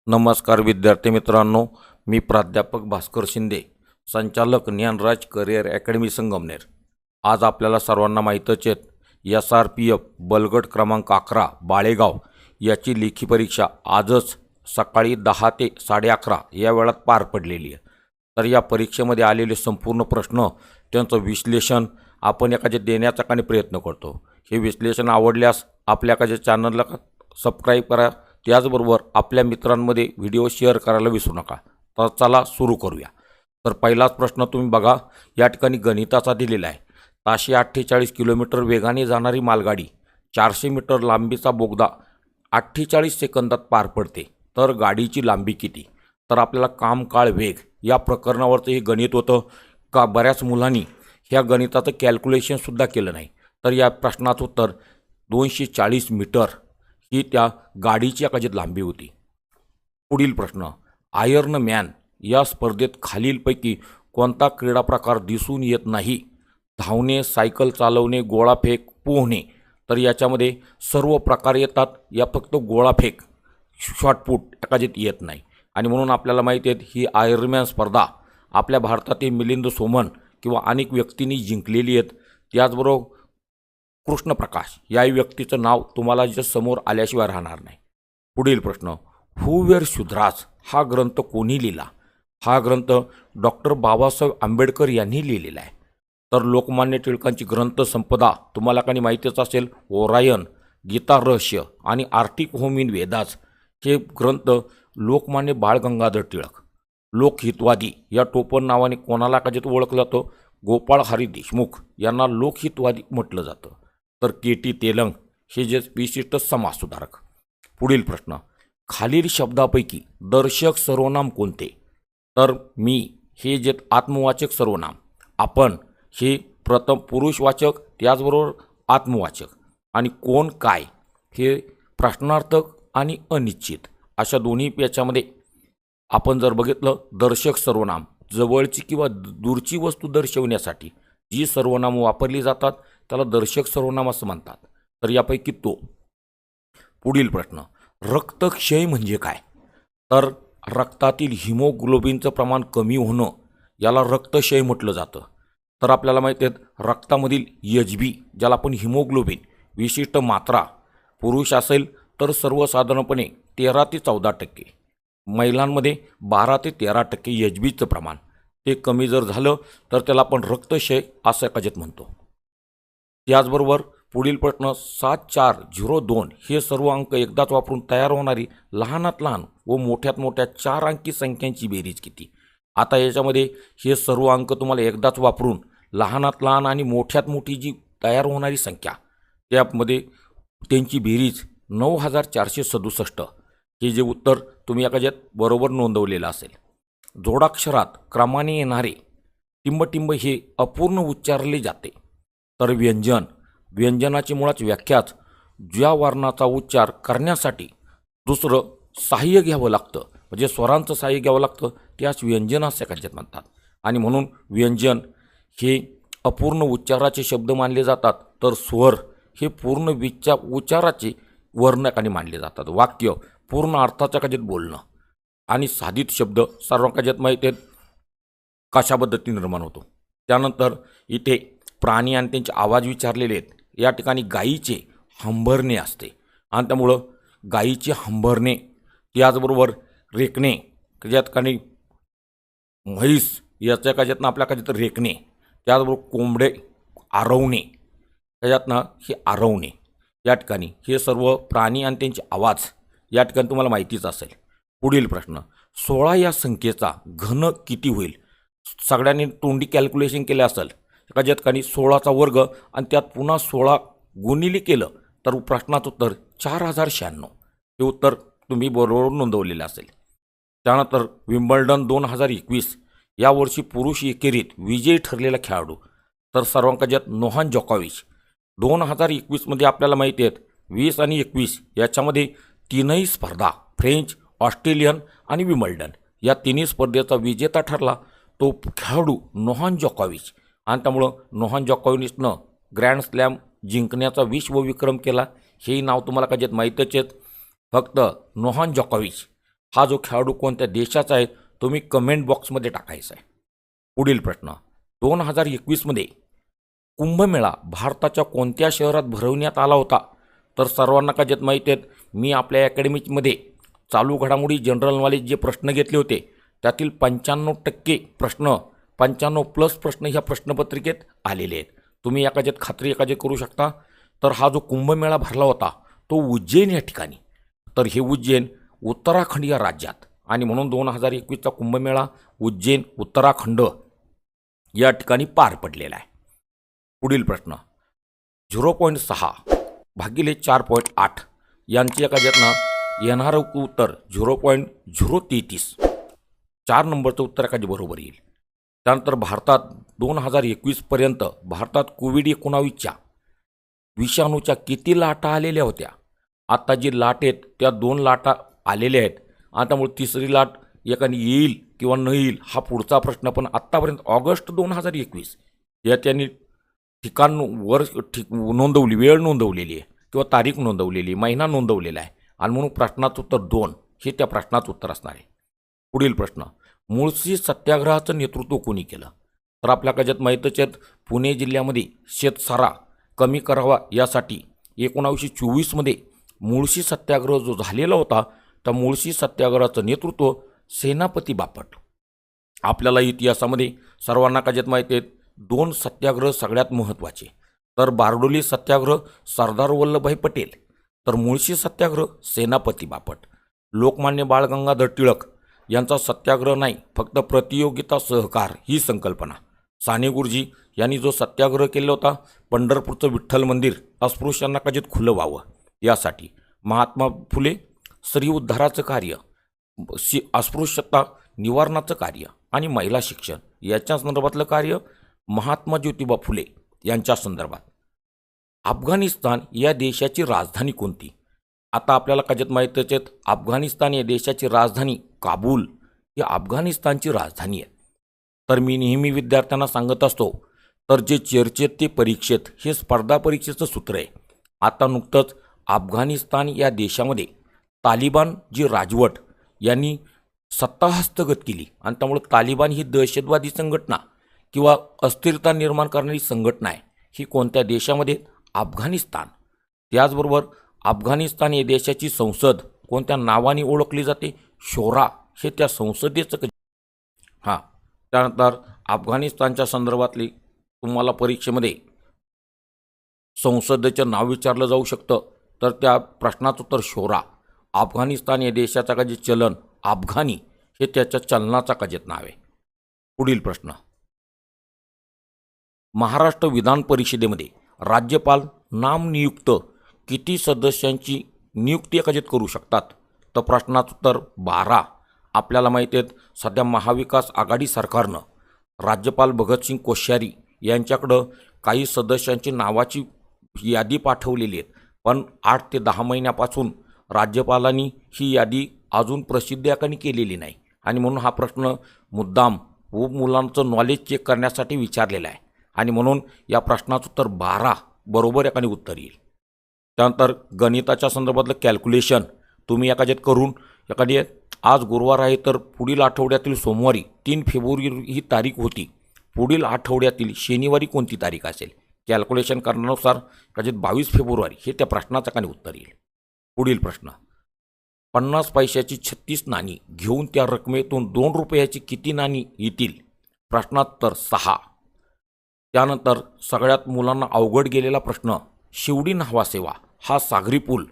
नमस्कार विद्यार्थी मित्रांनो, मी प्राध्यापक भास्कर शिंदे, संचालक ज्ञानराज करिअर अकॅडमी संगमनेर। आज आपल्याला सर्वांना माहीतच आहे SRPF बलगट क्रमांक 11 बाळेगाव याची लेखी परीक्षा आजच सकाळी 10 ते 11:30 या वेळात पार पडलेली आहे। तर या परीक्षेमध्ये आलेले संपूर्ण प्रश्न त्यांचं विश्लेषण आपण एखाद्या देण्याचा प्रयत्न करतो। हे विश्लेषण आवडल्यास आपल्या चॅनलला सबस्क्राईब करा, त्याचबरोबर आपल्या मित्रांमध्ये व्हिडिओ शेअर करायला विसरू नका। तर चला सुरू करूया। तर पहिलाच प्रश्न तुम्ही बघा, या ठिकाणी गणिताचा दिलेला आहे। ताशी 48 किलोमीटर वेगाने जाणारी मालगाडी 400 मीटर लांबीचा बोगदा 48 सेकंदात पार पडते, तर गाडीची लांबी किती? तर आपल्याला काम काळ वेग या प्रकरणावरचं हे गणित होतं का बऱ्याच मुलांनी ह्या गणिताचं कॅल्क्युलेशनसुद्धा केलं नाही। तर या प्रश्नाचं उत्तर 240 मीटर ही त्या गाडीची लांबी होती। पुढील प्रश्न, आयर्न मॅन या स्पर्धेत खालीलपैकी कोणता क्रीडा प्रकार दिसून येत नाही? धावणे, सायकल चालवणे, गोळाफेक, पोहणे। तर याच्यामध्ये सर्व प्रकार येतात, या फक्त गोळाफेक शॉटपुट येत नाही। आणि म्हणून आपल्याला माहिती आहे ही आयर्नमॅन स्पर्धा आपल्या भारतातील मिलिंद सोमन किंवा अनेक व्यक्तींनी जिंकलेली आहेत। त्याचबरोबर कृष्णप्रकाश या व्यक्तीचं नाव तुम्हाला जे समोर आल्याशिवाय राहणार नाही। पुढील प्रश्न, हू वेर शुद्राज हा ग्रंथ कोणी लिहिला? हा ग्रंथ डॉक्टर बाबासाहेब आंबेडकर यांनी लिहिलेला आहे। तर लोकमान्य टिळकांची ग्रंथसंपदा तुम्हाला काही माहितीच असेल, ओरायन, गीता रहस्य आणि आर्टिक होम इन वेदास हे ग्रंथ लोकमान्य बाळ गंगाधर टिळक लोकहितवादी या टोपण नावाने कोणाला ओळखलं जातं? गोपाळ हरी देशमुख यांना लोकहितवादी म्हटलं जातं। तर KT तेलंग हे जे विशिष्ट समाजसुधारक। पुढील प्रश्न, खालील शब्दापैकी दर्शक सर्वनाम कोणते? तर मी हे जे आत्मवाचक सर्वनाम, आपण हे प्रथम पुरुषवाचक, त्याचबरोबर आत्मवाचक, आणि कोण काय हे प्रश्नार्थक आणि अनिश्चित अशा दोन्ही याच्यामध्ये आपण जर बघितलं, दर्शक सर्वनाम जवळची किंवा दूरची वस्तू दर्शवण्यासाठी जी सर्वनामं वापरली जातात त्याला दर्शक सर्वनाम असं म्हणतात। तर यापैकी तो। पुढील प्रश्न, रक्तक्षय म्हणजे काय? तर रक्तातील हिमोग्लोबिनचं प्रमाण कमी होणं याला रक्तक्षय म्हटलं जातं। तर आपल्याला माहिती आहे रक्तामधील HB ज्याला आपण हिमोग्लोबिन विशिष्ट मात्रा पुरुष असेल तर सर्वसाधारणपणे 13 ते 14%, महिलांमध्ये 12 ते 13% HBचं प्रमाण ते कमी जर झालं तर त्याला आपण रक्तक्षय असं म्हणतो। त्याचबरोबर पुढील प्रश्न, 7402 हे सर्व अंक एकदाच वापरून तयार होणारी लहानात लहान व मोठ्यात मोठ्या 4 अंकी संख्यांची बेरीज किती? आता याच्यामध्ये हे सर्व अंक तुम्हाला एकदाच वापरून लहानात लहान आणि मोठ्यात मोठी जी तयार होणारी संख्या त्यामध्ये त्यांची बेरीज 9467 हे जे उत्तर तुम्ही बरोबर नोंदवलेलं असेल। जोडाक्षरात क्रमाने येणारे टिंबटिंब हे अपूर्ण उच्चारले जाते। तर व्यंजनाची मुळात व्याख्याच ज्या वर्णाचा उच्चार करण्यासाठी दुसरं सहाय्य घ्यावं लागतं, म्हणजे स्वरांचं सहाय्य घ्यावं लागतं, त्यास व्यंजन असे म्हणतात। आणि म्हणून व्यंजन हे अपूर्ण उच्चाराचे शब्द मानले जातात, तर स्वर हे पूर्ण उच्चाराचे वर्ण मानले जातात। वाक्य पूर्ण अर्थाच्या बोलणं आणि साधित शब्द सर्वांना माहिती आहेत कशा पद्धतीने निर्माण होतो। त्यानंतर इथे प्राणी आणि त्यांचे आवाज विचारलेले आहेत। या ठिकाणी गायीचे हंबरणे असते आणि त्यामुळं गायीचे हंबरणे, त्याचबरोबर रेकणे ज्या ठिकाणी म्हैस याच्या आपल्या रेकणे, त्याचबरोबर कोंबडे आरवणे त्याच्यातनं हे आरवणे, या ठिकाणी हे सर्व प्राणी आणि त्यांचे आवाज या ठिकाणी तुम्हाला माहितीच असेल। पुढील प्रश्न, 16 या संख्येचा घन किती होईल? सगळ्यांनी तोंडी कॅल्क्युलेशन केले असेल, एका ठिकाणी 16चा वर्ग आणि त्यात पुन्हा 16 गुणिले केलं तर प्रश्नाचं उत्तर 4096 हे उत्तर तुम्ही बरोबर नोंदवलेलं असेल। त्यानंतर विम्बल्डन 2021 यावर्षी पुरुष एकेरीत विजयी ठरलेला खेळाडू, तर सर्वांकात नोहान जोकोविच। 2021मध्ये आपल्याला माहिती आहेत 20 आणि 21 याच्यामध्ये तीनही स्पर्धा फ्रेंच, ऑस्ट्रेलियन आणि विम्बल्डन या तिन्ही स्पर्धेचा विजेता ठरला तो खेळाडू नोहान जोकोविच। आणि त्यामुळं नोहान जोकोविचनं ग्रँड स्लॅम जिंकण्याचा विश्वविक्रम केला। हेही नाव तुम्हाला माहीतच आहेत। फक्त नोहान जोकोविच हा जो खेळाडू कोणत्या देशाचा आहे तुम्ही कमेंट बॉक्समध्ये टाकायचा आहे. पुढील प्रश्न, 2021मध्ये कुंभमेळा भारताच्या कोणत्या शहरात भरवण्यात आला होता? तर सर्वांना कदाचित माहिती आहेत, मी आपल्या अकॅडमीमध्ये चालू घडामोडी जनरल नॉलेज जे प्रश्न घेतले होते त्यातील 95% प्रश्न 95+ प्रश्न ह्या प्रश्नपत्रिकेत आलेले आहेत. तुम्ही एकाच्यात खात्री एकाच्यात करू शकता. तर हा जो कुंभमेळा भरला होता तो उज्जैन या ठिकाणी. तर हे उज्जैन उत्तराखंड या राज्यात आणि म्हणून 2021चा कुंभमेळा उज्जैन उत्तराखंड या ठिकाणी पार पडलेला आहे. पुढील प्रश्न, 0.6 भागिले 4.8 यांची एकाच्यातनं येणारं उत्तर 0.033. 4 नंबरचं उत्तर एखादी बरोबर येईल. त्यानंतर भारतात 2021पर्यंत भारतात कोविड-19च्या विषाणूच्या किती लाटा आलेल्या होत्या? आता जी लाट आहेत त्या 2 लाटा आलेल्या आहेत. आणि त्यामुळे तिसरी लाट एकाने येईल किंवा न येईल हा पुढचा प्रश्न. पण आत्तापर्यंत ऑगस्ट 2021 या त्यांनी ठिकाण नोंदवली, वेळ नोंदवलेली आहे किंवा तारीख नोंदवलेली, महिना नोंदवलेला आहे आणि म्हणून प्रश्नाचं उत्तर 2 हे त्या प्रश्नाचं उत्तर असणार आहे. पुढील प्रश्न, मुळशी सत्याग्रहाचं नेतृत्व कोणी केलं? तर आपल्या कजात माहीतच आहेत, पुणे जिल्ह्यामध्ये शेतसारा कमी करावा यासाठी 1924मध्ये मुळशी सत्याग्रह जो झालेला होता त्या मुळशी सत्याग्रहाचं नेतृत्व सेनापती बापट. आपल्याला इतिहासामध्ये सर्वांना कजात माहिती आहेत 2 सत्याग्रह सगळ्यात महत्त्वाचे. तर बारडोली सत्याग्रह सरदार वल्लभभाई पटेल, तर मुळशी सत्याग्रह सेनापती बापट. लोकमान्य बाळ गंगाधर टिळक यांचा सत्याग्रह नाही, फक्त प्रतियोगिता सहकार ही संकल्पना. साने गुरुजी यांनी जो सत्याग्रह केला होता पंढरपूरचं विठ्ठल मंदिर अस्पृश्यांना कजित खुलं व्हावं यासाठी. महात्मा फुले स्त्री उद्धाराचं कार्य, अस्पृश्यता निवारणाचं कार्य आणि महिला शिक्षण याच्या संदर्भातलं कार्य महात्मा ज्योतिबा फुले यांच्या संदर्भात. अफगाणिस्तान या देशाची राजधानी कोणती? आता आपल्याला कजत माहीतच आहेत, अफगाणिस्तान या देशाची राजधानी काबूल ही अफगाणिस्तानची राजधानी आहे. तर मी नेहमी विद्यार्थ्यांना सांगत असतो, तर जे चर्चेत ते परीक्षेत हे स्पर्धा परीक्षेचं सूत्र आहे. आता नुकतंच अफगाणिस्तान या देशामध्ये तालिबान जी राजवट यांनी सत्ता हस्तगत केली आणि त्यामुळे तालिबान ही दहशतवादी संघटना किंवा अस्थिरता निर्माण करणारी संघटना आहे. ही कोणत्या देशामध्ये? अफगाणिस्तान. त्याचबरोबर अफगाणिस्तान या देशाची संसद कोणत्या नावाने ओळखली जाते? शोरा हे त्या संसदेचं. त्यानंतर अफगाणिस्तानच्या संदर्भातली तुम्हाला परीक्षेमध्ये संसदेचं नाव विचारलं जाऊ शकतं, तर त्या प्रश्नाचं उत्तर शोरा. अफगाणिस्तान या देशाचा का जे चलन अफगाणी हे त्याच्या चलनाचा कजेत नाव आहे. पुढील प्रश्न, महाराष्ट्र विधान परिषदेमध्ये राज्यपाल नामनियुक्त किती सदस्यांची नियुक्ती कजित करू शकतात? तर प्रश्नाचं उत्तर 12. आपल्याला माहिती आहे सध्या महाविकास आघाडी सरकारनं राज्यपाल भगतसिंग कोश्यारी यांच्याकडं काही सदस्यांची नावाची यादी पाठवलेली आहे. पण 8 ते 10 महिन्यापासून राज्यपालांनी ही यादी अजून प्रसिद्ध याकानी केलेली नाही आणि म्हणून हा प्रश्न मुद्दाम मुलांचं नॉलेज चेक करण्यासाठी विचारलेला आहे आणि म्हणून या प्रश्नाचं उत्तर 12 बरोबर याकानी उत्तर येईल. त्यानंतर गणिताच्या संदर्भातलं कॅल्क्युलेशन तुम्ही एकाच्यात करून एखादी आज गुरुवार आहे तर पुढील आठवड्यातील सोमवारी 3 फेब्रुवारी ही तारीख होती. पुढील आठवड्यातील शनिवारी कोणती तारीख असेल? कॅल्क्युलेशन करण्यानुसार कदाचित 22 फेब्रुवारी हे त्या प्रश्नाचं काही उत्तर येईल. पुढील प्रश्न, 50 पैशाची 36 नाणी घेऊन त्या रकमेतून 2 रुपयाची किती नाणी येतील? प्रश्नात्तर 6. त्यानंतर सगळ्यात मुलांना अवघड गेलेला प्रश्न, शिवडी न्हावासेवा हा सागरी पूल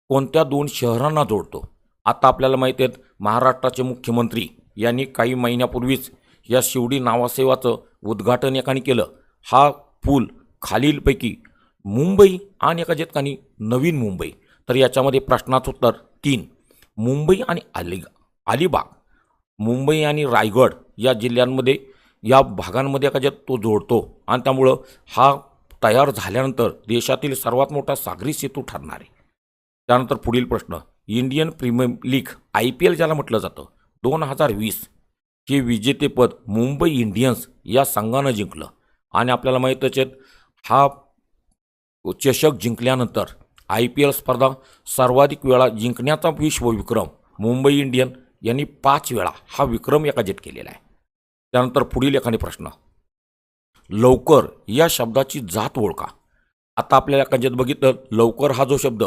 कोणत्या 2 शहरांना जोडतो? आता आपल्याला माहिती आहे महाराष्ट्राचे मुख्यमंत्री यांनी काही महिन्यापूर्वीच या शिवडी न्हावासेवाचं उद्घाटन एकाने केलं. हा पूल खालीलपैकी मुंबई आणि एका ठिकाणी नवीन मुंबई. तर याच्यामध्ये प्रश्नाचं उत्तर 3. मुंबई आणि अलिबाग, मुंबई आणि रायगड या जिल्ह्यांमध्ये या भागांमध्ये एका तो जोडतो आणि त्यामुळं हा तयार झाल्यानंतर देशातील सर्वात मोठा सागरी सेतू ठरणार आहे. त्यानंतर पुढील प्रश्न, इंडियन प्रीमियर लीग IPL ज्याला म्हटलं जातं 2020 हे विजेतेपद मुंबई इंडियन्स या संघानं जिंकलं आणि आपल्याला माहीतच आहे हा चषक जिंकल्यानंतर IPL स्पर्धा सर्वाधिक वेळा जिंकण्याचा विश्वविक्रम मुंबई इंडियन यांनी 5 वेळा हा विक्रम एकाजेत केलेला आहे. त्यानंतर पुढील एखादी प्रश्न, लवकर या शब्दाची जात ओळखा. आता आपल्याला एकाजेत बघितलं, लवकर हा जो शब्द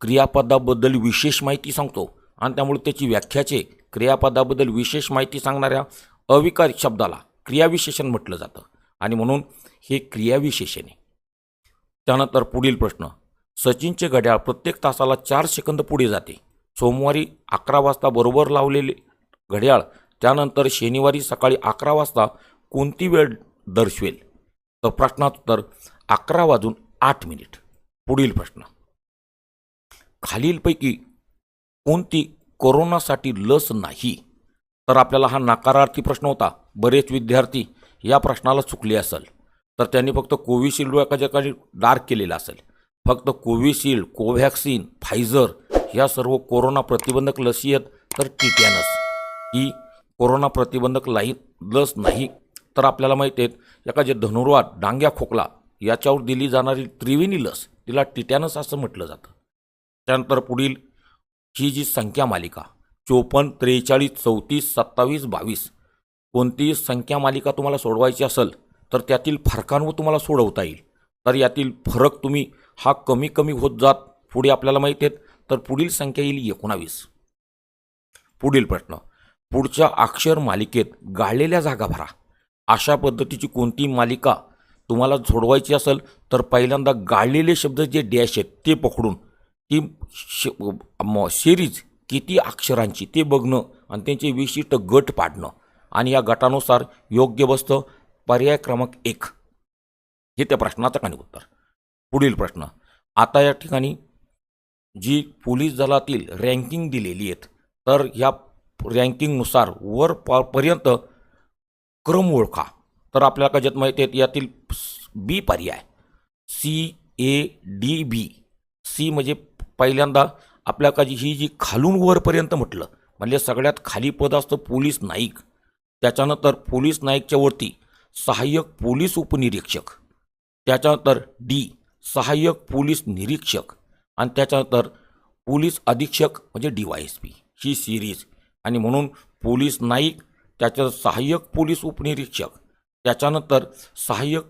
क्रियापदाबद्दल विशेष माहिती सांगतो आणि त्यामुळे त्याची व्याख्याचे क्रियापदाबद्दल विशेष माहिती सांगणाऱ्या अविकारी शब्दाला क्रियाविशेषण म्हटलं जातं आणि म्हणून हे क्रियाविशेषण आहे. त्यानंतर पुढील प्रश्न, सचिनचे घड्याळ प्रत्येक तासाला 4 सेकंद पुढे जाते. सोमवारी 11 वाजता बरोबर लावलेले घड्याळ त्यानंतर शनिवारी सकाळी 11 वाजता कोणती वेळ दर्शवेल? तर प्रश्नाचं उत्तर 11:08. पुढील प्रश्न, खालीलपैकी कोणती कोरोनासाठी लस नाही? तर आपल्याला हा नकारार्थी प्रश्न होता. बरेच विद्यार्थी या प्रश्नाला चुकले असेल तर त्यांनी फक्त कोविशिल्ड एका ठिकाणी डार्क केलेला असेल. फक्त कोविशिल्ड, कोव्हॅक्सिन, फायझर ह्या सर्व कोरोना प्रतिबंधक लसी आहेत. तर टिटॅनस ही कोरोना प्रतिबंधक लस नाही. तर आपल्याला माहिती आहे एका जे धनुर्वात, डांग्या, खोकला याच्यावर दिली जाणारी त्रिवेणी लस तिला टिटॅनस असं म्हटलं जातं. त्यानंतर पुढील ही जी संख्या मालिका 54, 43, 34, 27, 22 कोणती संख्या मालिका तुम्हाला सोडवायची असेल तर त्यातील फरकांवर तुम्हाला सोडवता येईल. तर यातील फरक तुम्ही हा कमी कमी होत जात पुढे आपल्याला माहिती आहेत. तर पुढील संख्या येईल 19. पुढील प्रश्न, पुढच्या अक्षर मालिकेत गाळलेल्या जागा भरा. अशा पद्धतीची कोणती मालिका तुम्हाला सोडवायची असेल तर पहिल्यांदा गाळलेले शब्द जे डॅश आहेत ते पकडून ती सिरीज किती अक्षरांची ते बघणं आणि त्यांचे विशिष्ट गट पाडणं आणि या गटानुसार योग्य बसतं पर्याय क्रमांक 1 हे त्या प्रश्नाचं काही उत्तर. पुढील प्रश्न, आता या ठिकाणी जी पोलीस दलातील रँकिंग दिलेली आहेत तर ह्या रँकिंगनुसार पर्यंत क्रम ओळखा. तर आपल्याला का ज्यात माहिती आहे यातील बी पर्याय CADB. सी म्हणजे पहिल्यांदा आपल्याला ही जी खालून वरपर्यंत म्हटलं म्हणजे सगळ्यात खाली पद असतं पोलीस नाईक. त्याच्यानंतर पोलीस नाईकच्या वरती सहाय्यक पोलीस उपनिरीक्षक, त्याच्यानंतर डी सहाय्यक पोलीस निरीक्षक आणि त्याच्यानंतर पोलीस अधीक्षक म्हणजे DYSP ही सिरीज. आणि म्हणून पोलीस नाईक, त्याच्या सहाय्यक पोलीस उपनिरीक्षक, त्याच्यानंतर सहाय्यक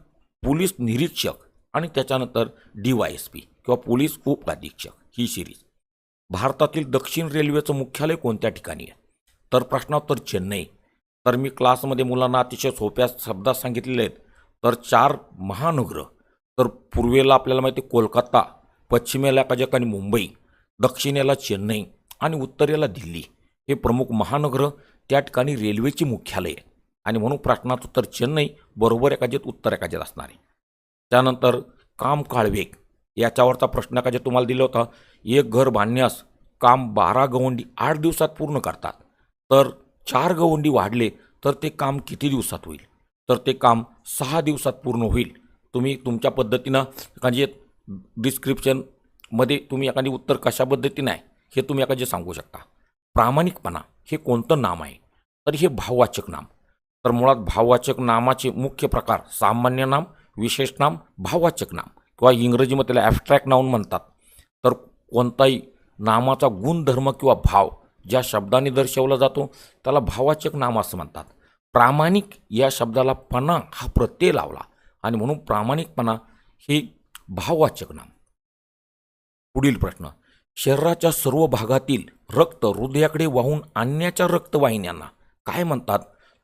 पोलीस निरीक्षक आणि त्याच्यानंतर DYSP किंवा पोलीस उप अधीक्षक ही सिरीज. भारतातील दक्षिण रेल्वेचं मुख्यालय कोणत्या ठिकाणी आहे? तर प्रश्नोत्तर चेन्नई. तर मी क्लासमध्ये मुलांना अतिशय सोप्या शब्दात सांगितलेले आहेत. तर 4 महानगरं, तर पूर्वेला आपल्याला माहिती आहे कोलकाता, पश्चिमेला एका ठिकाणी मुंबई, दक्षिणेला चेन्नई आणि उत्तरेला दिल्ली हे प्रमुख महानगरं त्या ठिकाणी रेल्वेची मुख्यालय आहे. आणि म्हणून प्रश्नाचं उत्तर चेन्नई बरोबर एकाजेत उत्तर एकाजेत असणार आहे. त्यानंतर काम काळवेग याच्यावरचा प्रश्न का जे तुम्हाला दिला होता, एक घर बांधण्यास काम 12 गवंडी 8 दिवसात पूर्ण करतात. तर 4 गवंडी वाढले तर ते काम किती दिवसात होईल? तर ते काम 6 दिवसात पूर्ण होईल. तुम्ही तुमच्या पद्धतीनं म्हणजे डिस्क्रिप्शनमध्ये तुम्ही एखादी उत्तर कशा पद्धतीनं आहे हे तुम्ही एखादे सांगू शकता. प्रामाणिकपणा हे कोणतं नाम आहे? तर हे भाववाचक नाम. तर मुळात भाववाचक नामाचे मुख्य प्रकार सामान्य नाम, विशेष नाम, भाववाचक नाम किंवा इंग्रजीमध्ये त्याला ॲब्स्ट्रॅक्ट नाउन म्हणतात. तर कोणताही नामाचा गुणधर्म किंवा भाव ज्या शब्दाने दर्शवला जातो त्याला भाववाचक नाम असं म्हणतात. प्रामाणिक या शब्दाला पणा हा प्रत्यय लावला आणि म्हणून प्रामाणिकपणा हे भाववाचक नाम. पुढील प्रश्न, शरीराच्या सर्व भागातील रक्त हृदयाकडे वाहून आणण्याच्या रक्तवाहिन्यांना काय म्हणतात?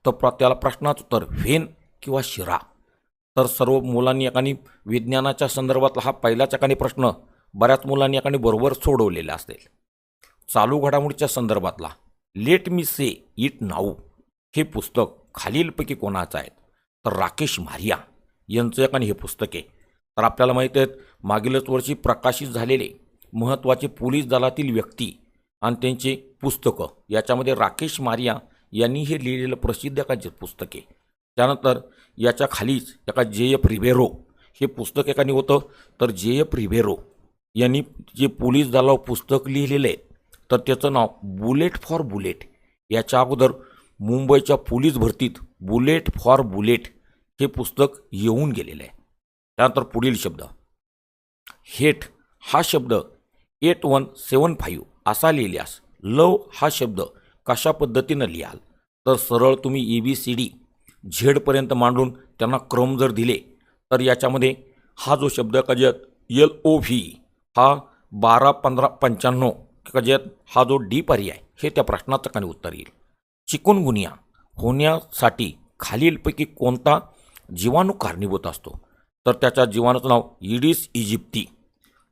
तर त्याला प्रश्नाचं उत्तर व्हेन किंवा शिरा. तर सर्व मुलांनी एकाने विज्ञानाच्या संदर्भातला हा पहिलाच एकाने प्रश्न बऱ्याच मुलांनी एकाने बरोबर सोडवलेला असेल. चालू घडामोडीच्या संदर्भातला let me say it now हे पुस्तक खालीलपैकी कोणाचं आहे? तर राकेश मारिया यांचं एकाने हे पुस्तक आहे. तर आपल्याला माहिती आहे मागीलच वर्षी प्रकाशित झालेले महत्त्वाचे पोलीस दलातील व्यक्ती आणि त्यांचे पुस्तकं याच्यामध्ये राकेश मारिया यांनी हे लिहिलेलं प्रसिद्ध एकाचे पुस्तक आहे. त्यानंतर याच्या खालीच एका JF रिबेरो हे पुस्तक एकाने होतं. तर JF रिबेरो यांनी जे पोलीस दलावर पुस्तक लिहिलेलं आहे तर त्याचं नाव बुलेट फॉर बुलेट. याच्या अगोदर मुंबईच्या पोलीस भरतीत बुलेट फॉर बुलेट हे पुस्तक येऊन गेलेलं आहे. त्यानंतर पुढील शब्द हेट हा शब्द 8175 असा लिहिल्यास लव हा शब्द कशा पद्धतीनं लिहाल? तर सरळ तुम्ही ABCD झेडपर्यंत मांडून त्यांना क्रम जर दिले तर याच्यामध्ये हा जो शब्द कजत LOV हा 12 15 95 कजत हा जो डी पर्याय हे त्या प्रश्नाचं काही उत्तर येईल. चिकुनगुनिया होण्यासाठी खालीलपैकी कोणता जीवाणू कारणीभूत असतो? तर त्याच्या जीवाणूचं नाव ईडिस इजिप्ती.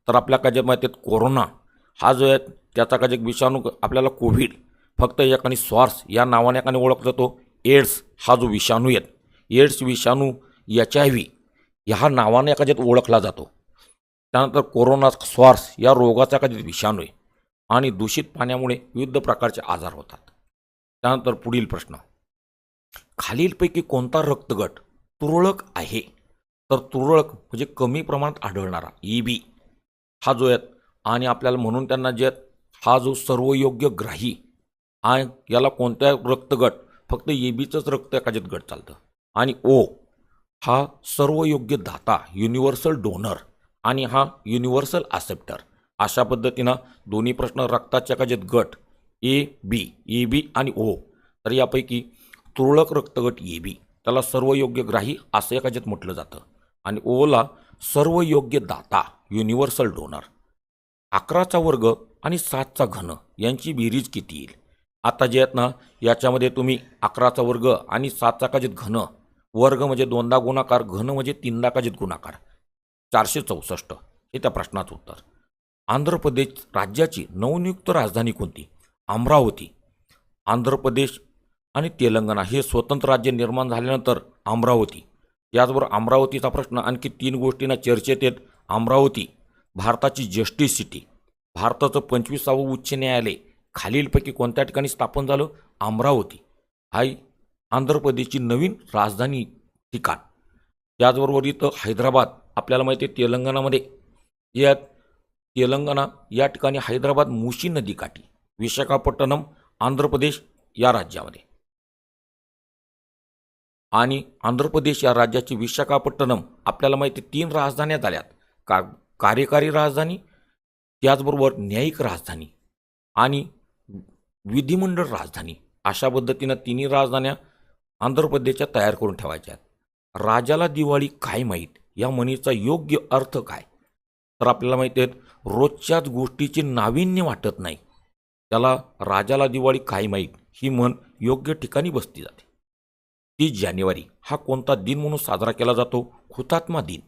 तर आपल्या काजत माहिती आहेत कोरोना हा जो आहे त्याचा काजक विषाणू आपल्याला कोविड फक्त याकाने स्वार्स या नावाने याकाने ओळखला जातो. एड्स हा जो विषाणू आहे एड्स विषाणू HIV ह्या नावाने एखाद्यात ओळखला जातो. त्यानंतर कोरोना स्वार्स या रोगाचा एखाद्यात विषाणू आहे आणि दूषित पाण्यामुळे विविध प्रकारचे आजार होतात. त्यानंतर पुढील प्रश्न, खालीलपैकी कोणता रक्तगट तुरळक आहे? तर तुरळक म्हणजे कमी प्रमाणात आढळणारा EB हा जो आहे आणि आपल्याला म्हणून त्यांना जे हा जो सर्वयोग्यग्राही आणि याला कोणत्या रक्तगट फक्त EBचंच रक्त एखाद्यात गट चालतं. आणि O हा सर्वयोग्य दाता युनिव्हर्सल डोनर आणि हा युनिव्हर्सल ॲक्सेप्टर. अशा पद्धतीनं दोन्ही प्रश्न रक्ताच्या एखाद्यात गट EB आणि O. तर यापैकी तुरळक रक्तगट EB त्याला सर्वयोग्यग्राही असं एखाद्यात म्हटलं जातं आणि Oला सर्वयोग्य दाता युनिव्हर्सल डोनर. 11चा वर्ग आणि 7चा घन यांची बेरीज किती येईल? आता जे आहेत ना याच्यामध्ये तुम्ही 11चा वर्ग आणि 7चा काजित घन, वर्ग म्हणजे 2दा गुणाकार, घन म्हणजे 3दा काजित गुणाकार, 464 हे त्या प्रश्नाचं उत्तर. आंध्र प्रदेश राज्याची नवनियुक्त राजधानी कोणती? अमरावती. आंध्र प्रदेश आणि तेलंगणा हे स्वतंत्र राज्य निर्माण झाल्यानंतर अमरावती. याचबरोबर अमरावतीचा प्रश्न आणखी 3 गोष्टींना चर्चेत येत. अमरावती भारताची जस्टिस सिटी, भारताचं 25वे उच्च न्यायालय खालीलपैकी कोणत्या ठिकाणी स्थापन झालं? अमरावती. हाय आंध्र प्रदेशची नवीन राजधानी ठिकाण. त्याचबरोबर इथं हैदराबाद आपल्याला माहिती आहे तेलंगणामध्ये या तेलंगणा या ठिकाणी हैदराबाद मुशी नदीकाठी. विशाखापट्टणम आंध्र प्रदेश या राज्यामध्ये आणि आंध्र प्रदेश या राज्याची विशाखापट्टणम आपल्याला माहिती 3 राजधान्या झाल्यात. कार्यकारी राजधानी, त्याचबरोबर न्यायिक राजधानी आणि विधिमंडळ राजधानी. अशा पद्धतीनं 3 राजधान्या आंध्र प्रदेशच्या तयार करून ठेवायच्या आहेत. राजाला दिवाळी काय माहीत या म्हणीचा योग्य अर्थ काय? तर आपल्याला माहिती आहे रोजच्याच गोष्टीचे नाविन्य वाटत नाही त्याला राजाला दिवाळी काय माहीत ही म्हण योग्य ठिकाणी बसती जाते. 30 जानेवारी हा कोणता दिन म्हणून साजरा केला जातो? हुतात्मा दिन.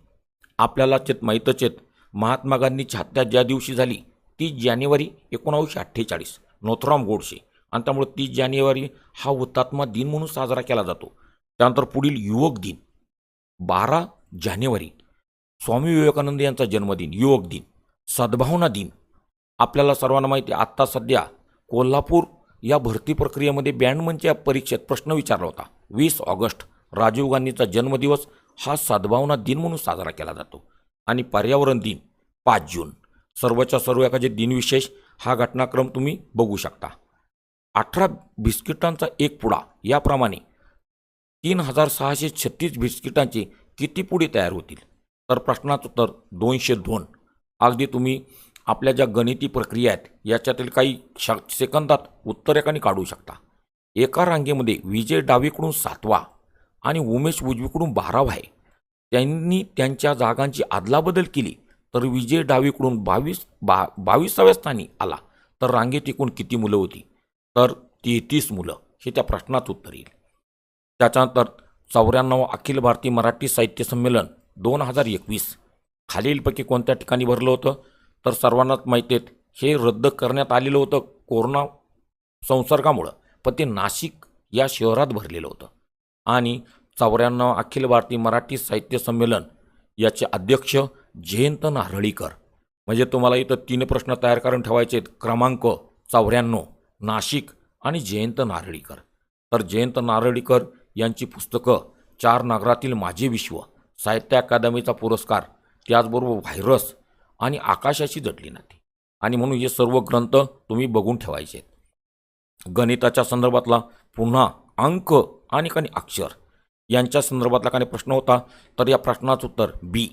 आपल्याला माहीतच आहेत महात्मा गांधीची हत्या ज्या दिवशी झाली 30 जानेवारी 1948 नोथराम गोडसे, आणि त्यामुळे 30 जानेवारी हा हुतात्मा दिन म्हणून साजरा केला जातो. त्यानंतर पुढील युवक दिन 12 जानेवारी स्वामी विवेकानंद यांचा जन्मदिन युवक दिन. सद्भावना दिन आपल्याला सर्वांना माहिती आहे आत्ता सध्या कोल्हापूर या भरती प्रक्रियेमध्ये बँडमनच्या परीक्षेत प्रश्न विचारला होता. 20 ऑगस्ट राजीव गांधीचा जन्मदिवस हा सद्भावना दिन म्हणून साजरा केला जातो. आणि पर्यावरण दिन 5 जून. सर्वच्या सर्व एखादे दिनविशेष हा घटनाक्रम तुम्ही बघू शकता. 18 बिस्किटांचा एक पुडा याप्रमाणे 3636 बिस्किटांचे किती पुढे तयार होतील? तर प्रश्नाचं उत्तर 202. अगदी तुम्ही आपल्या ज्या गणिती प्रक्रिया आहेत याच्यातील काही सेकंदात उत्तर एकाने काढू शकता. एका रांगेमध्ये विजय डावीकडून 7वा आणि उमेश उजवीकडून 12वा आहे. त्यांनी त्यांच्या जागांची अदलाबदल केली तर विजय डावीकडून 22व्या स्थानी आला तर रांगेत एकूण किती मुलं होती? तर 33 मुलं हे त्या प्रश्नाचं उत्तर येईल. त्याच्यानंतर 94 अखिल भारतीय मराठी साहित्य संमेलन 2021 खालीलपैकी कोणत्या ठिकाणी भरलं होतं? तर सर्वांनाच माहिती आहे हे रद्द करण्यात आलेलं होतं कोरोना संसर्गामुळं, पण ते नाशिक या शहरात भरलेलं होतं. आणि 94 अखिल भारतीय मराठी साहित्य संमेलन याचे अध्यक्ष जयंत नारळीकर. म्हणजे तुम्हाला इथं 3 प्रश्न तयार करून ठेवायचे आहेत. क्रमांक 94 नाशिक आणि जयंत नारळीकर. तर जयंत नारळीकर यांची पुस्तकं 4 नगरातील माझे विश्व, साहित्य अकादमीचा पुरस्कार, त्याचबरोबर व्हायरस आणि आकाशाची जडली नाती, आणि म्हणून हे सर्व ग्रंथ तुम्ही बघून ठेवायचे आहेत. गणिताच्या संदर्भातला पुन्हा अंक आणि काही अक्षर यांच्या संदर्भातला काही प्रश्न होता तर या प्रश्नाचं उत्तर B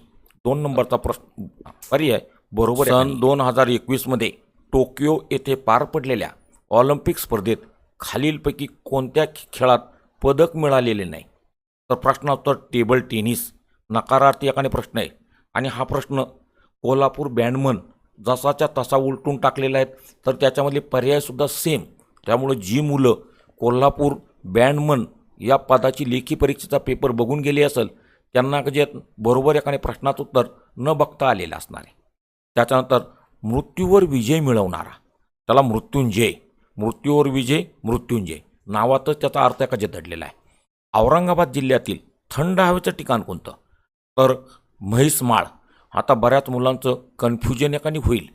2 नंबरचा प्रश्न पर्याय बरोबर. सन 2021 मध्ये टोकियो येथे पार पडलेल्या ऑलिम्पिक स्पर्धेत खालीलपैकी कोणत्या खेळात पदक मिळालेले नाही? तर प्रश्नाचं उत्तर टेबल टेनिस. नकारार्थी एकाने प्रश्न आहे आणि हा प्रश्न कोल्हापूर बँडमन जसाच्या तसा उलटून टाकलेला आहे, तर त्याच्यामधले पर्यायसुद्धा सेम. त्यामुळं जी मुलं कोल्हापूर बँडमन या पदाची लेखी परीक्षेचा पेपर बघून गेली असेल त्यांना जे बरोबर एकाने प्रश्नाचं उत्तर न बघता आलेलं असणार आहे. त्याच्यानंतर मृत्यूवर विजय मिळवणारा, त्याला मृत्युंजय, मृत्यूवर विजय मृत्युंजय नावातच त्याचा अर्थ एका दडलेला आहे. औरंगाबाद जिल्ह्यातील थंड हवेचं ठिकाण कोणतं? तर म्हैसमाळ. आता बऱ्याच मुलांचं कन्फ्युजन एकाने होईल,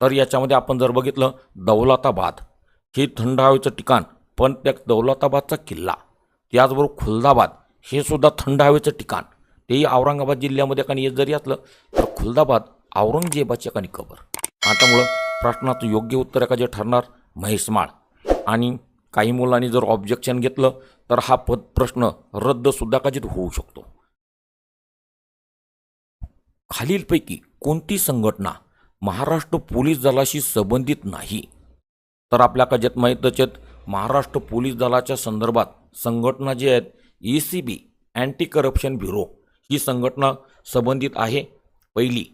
तर याच्यामध्ये आपण जर बघितलं दौलताबाद हे थंड हवेचं ठिकाण, पण त्या दौलताबादचा किल्ला, त्याचबरोबर खुलदाबाद हे सुद्धा थंड हवेचं ठिकाण, तेही औरंगाबाद जिल्ह्यामध्ये एकाने येत जरी असलं तर खुलदाबाद औरंगजेबाची एकाने कबर. त्यामुळं प्रश्नाचं योग्य उत्तर एका जे ठरणार म्हैसमाळ. आणि काही मुलांनी जर ऑब्जेक्शन घेतलं तर हा प्रश्न रद्दसुद्धा कदाचित होऊ शकतो. खालीलपैकी कोणती संघटना महाराष्ट्र पोलीस दलाशी संबंधित नाही? तर आपल्या कजत माहीतच आहेत महाराष्ट्र पोलीस दलाच्या संदर्भात संघटना जी आहेत ECB अँटी करप्शन ब्युरो ही संघटना संबंधित आहे पहिली.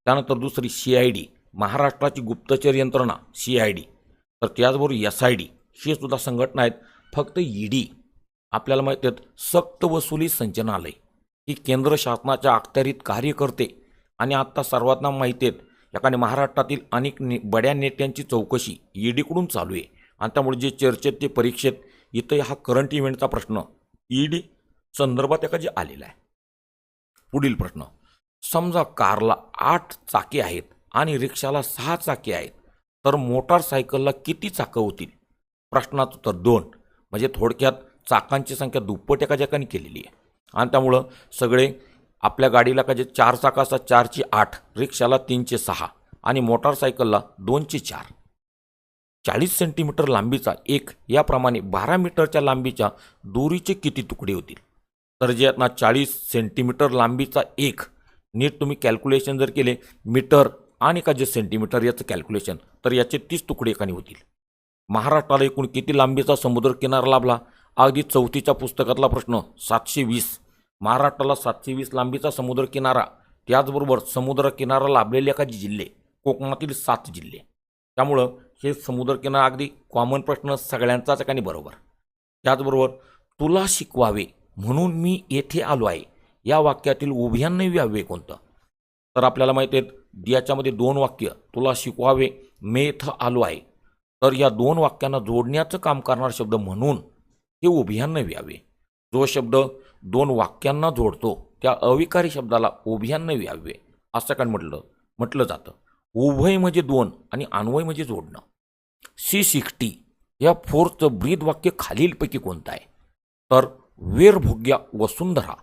त्यानंतर दुसरी CID महाराष्ट्राची गुप्तचर यंत्रणा CID, तर त्याचबरोबर SID ही सुद्धा संघटना आहेत. फक्त ED आपल्याला माहिती आहेत सक्त वसुली संचालनालय ही केंद्र शासनाच्या अखत्यारीत कार्य करते आणि आत्ता सर्वांना माहिती आहेत एकाने महाराष्ट्रातील अनेक बड्या नेत्यांची चौकशी EDकडून चालू आहे. आणि त्यामुळे जे चर्चेत ते परीक्षेत इथं हा करंट इव्हेंटचा प्रश्न ED संदर्भात एका जे आलेला आहे. पुढील प्रश्न, समजा कारला 8 चाके आहेत आणि रिक्षाला 6 चाके आहेत, तर मोटारसायकलला किती चाकं होतील? प्रश्नाचं उत्तर 2. म्हणजे थोडक्यात चाकांची संख्या दुप्पट एका जगाने केलेली आहे. आणि त्यामुळं सगळे आपल्या गाडीला का जे 4 चाकं असतात 4ची 8, रिक्षाला 3चे 6 आणि मोटारसायकलला 2चे 4. 40 सेंटीमीटर लांबीचा एक याप्रमाणे 12 मीटरच्या लांबीच्या दोरीचे किती तुकडे होतील? तर जे आहेत ना 40 सेंटीमीटर लांबीचा एक, नीट तुम्ही कॅल्क्युलेशन जर केले मीटर आणि का जे सेंटीमीटर याचं कॅल्क्युलेशन, तर याचे 30 तुकडे एकाने होतील. महाराष्ट्राला एकूण किती लांबीचा समुद्र किनारा लाभला? अगदी 4थीच्या पुस्तकातला प्रश्न 720. महाराष्ट्राला 720 लांबीचा समुद्र किनारा, त्याचबरोबर समुद्र किनारा लाभलेले एका जिल्हे कोकणातील 7 जिल्हे. त्यामुळं हे समुद्रकिनारा अगदी कॉमन प्रश्न सगळ्यांचाच एकाने बरोबर. त्याचबरोबर तुला शिकवावे म्हणून मी येथे आलो आहे या वाक्यातील उभयान्वयी व्याव्य कोणतं? तर आपल्याला माहिती आहे याच्यामध्ये 2 वाक्य तुला शिकवावे मी येथे आलो आहे, तर या 2 वाक्यांना जोडण्याचं काम करणारा शब्द म्हणून हे उभयान्वयी व्याव्य. जो शब्द 2 वाक्यांना जोडतो त्या अविकारी शब्दाला उभयान्वयी व्याव्य असं काय म्हटलं जातं. उभय म्हणजे 2 आणि अन्वय म्हणजे जोडणं. C60 या फोर्सचं ब्रीद वाक्य खालीलपैकी कोणतं आहे? तर वेरभोग्या वसुंधरा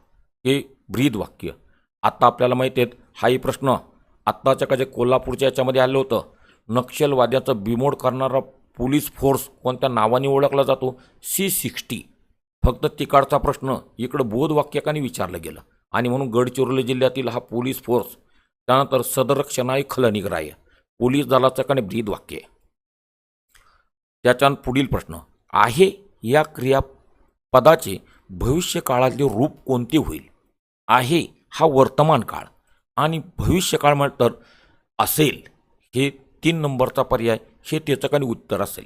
हे ब्रीद वाक्य. आत्ता आपल्याला माहिती आहेत हाही प्रश्न आत्ताच्या का जे कोल्हापूरच्या याच्यामध्ये आलं होतं. नक्षलवाद्याचं बिमोड करणारा पोलीस फोर्स कोणत्या नावाने ओळखला जातो? C60. फक्त तिकडचा प्रश्न इकडं बोध वाक्याने विचारलं गेलं आणि म्हणून गडचिरोली जिल्ह्यातील हा पोलीस फोर्स. त्यानंतर सदरक्षणाय खलनिग्राह्य पोलीस दलाचं काने ब्रीद वाक्य. त्याच्यान पुढील प्रश्न आहे या क्रियापदाचे भविष्य काळातले रूप कोणते होईल? आहे हा वर्तमान काळ आणि भविष्यकाळ म्हटलं तर असेल, हे 3 नंबरचा पर्याय हे त्याचं काही उत्तर असेल.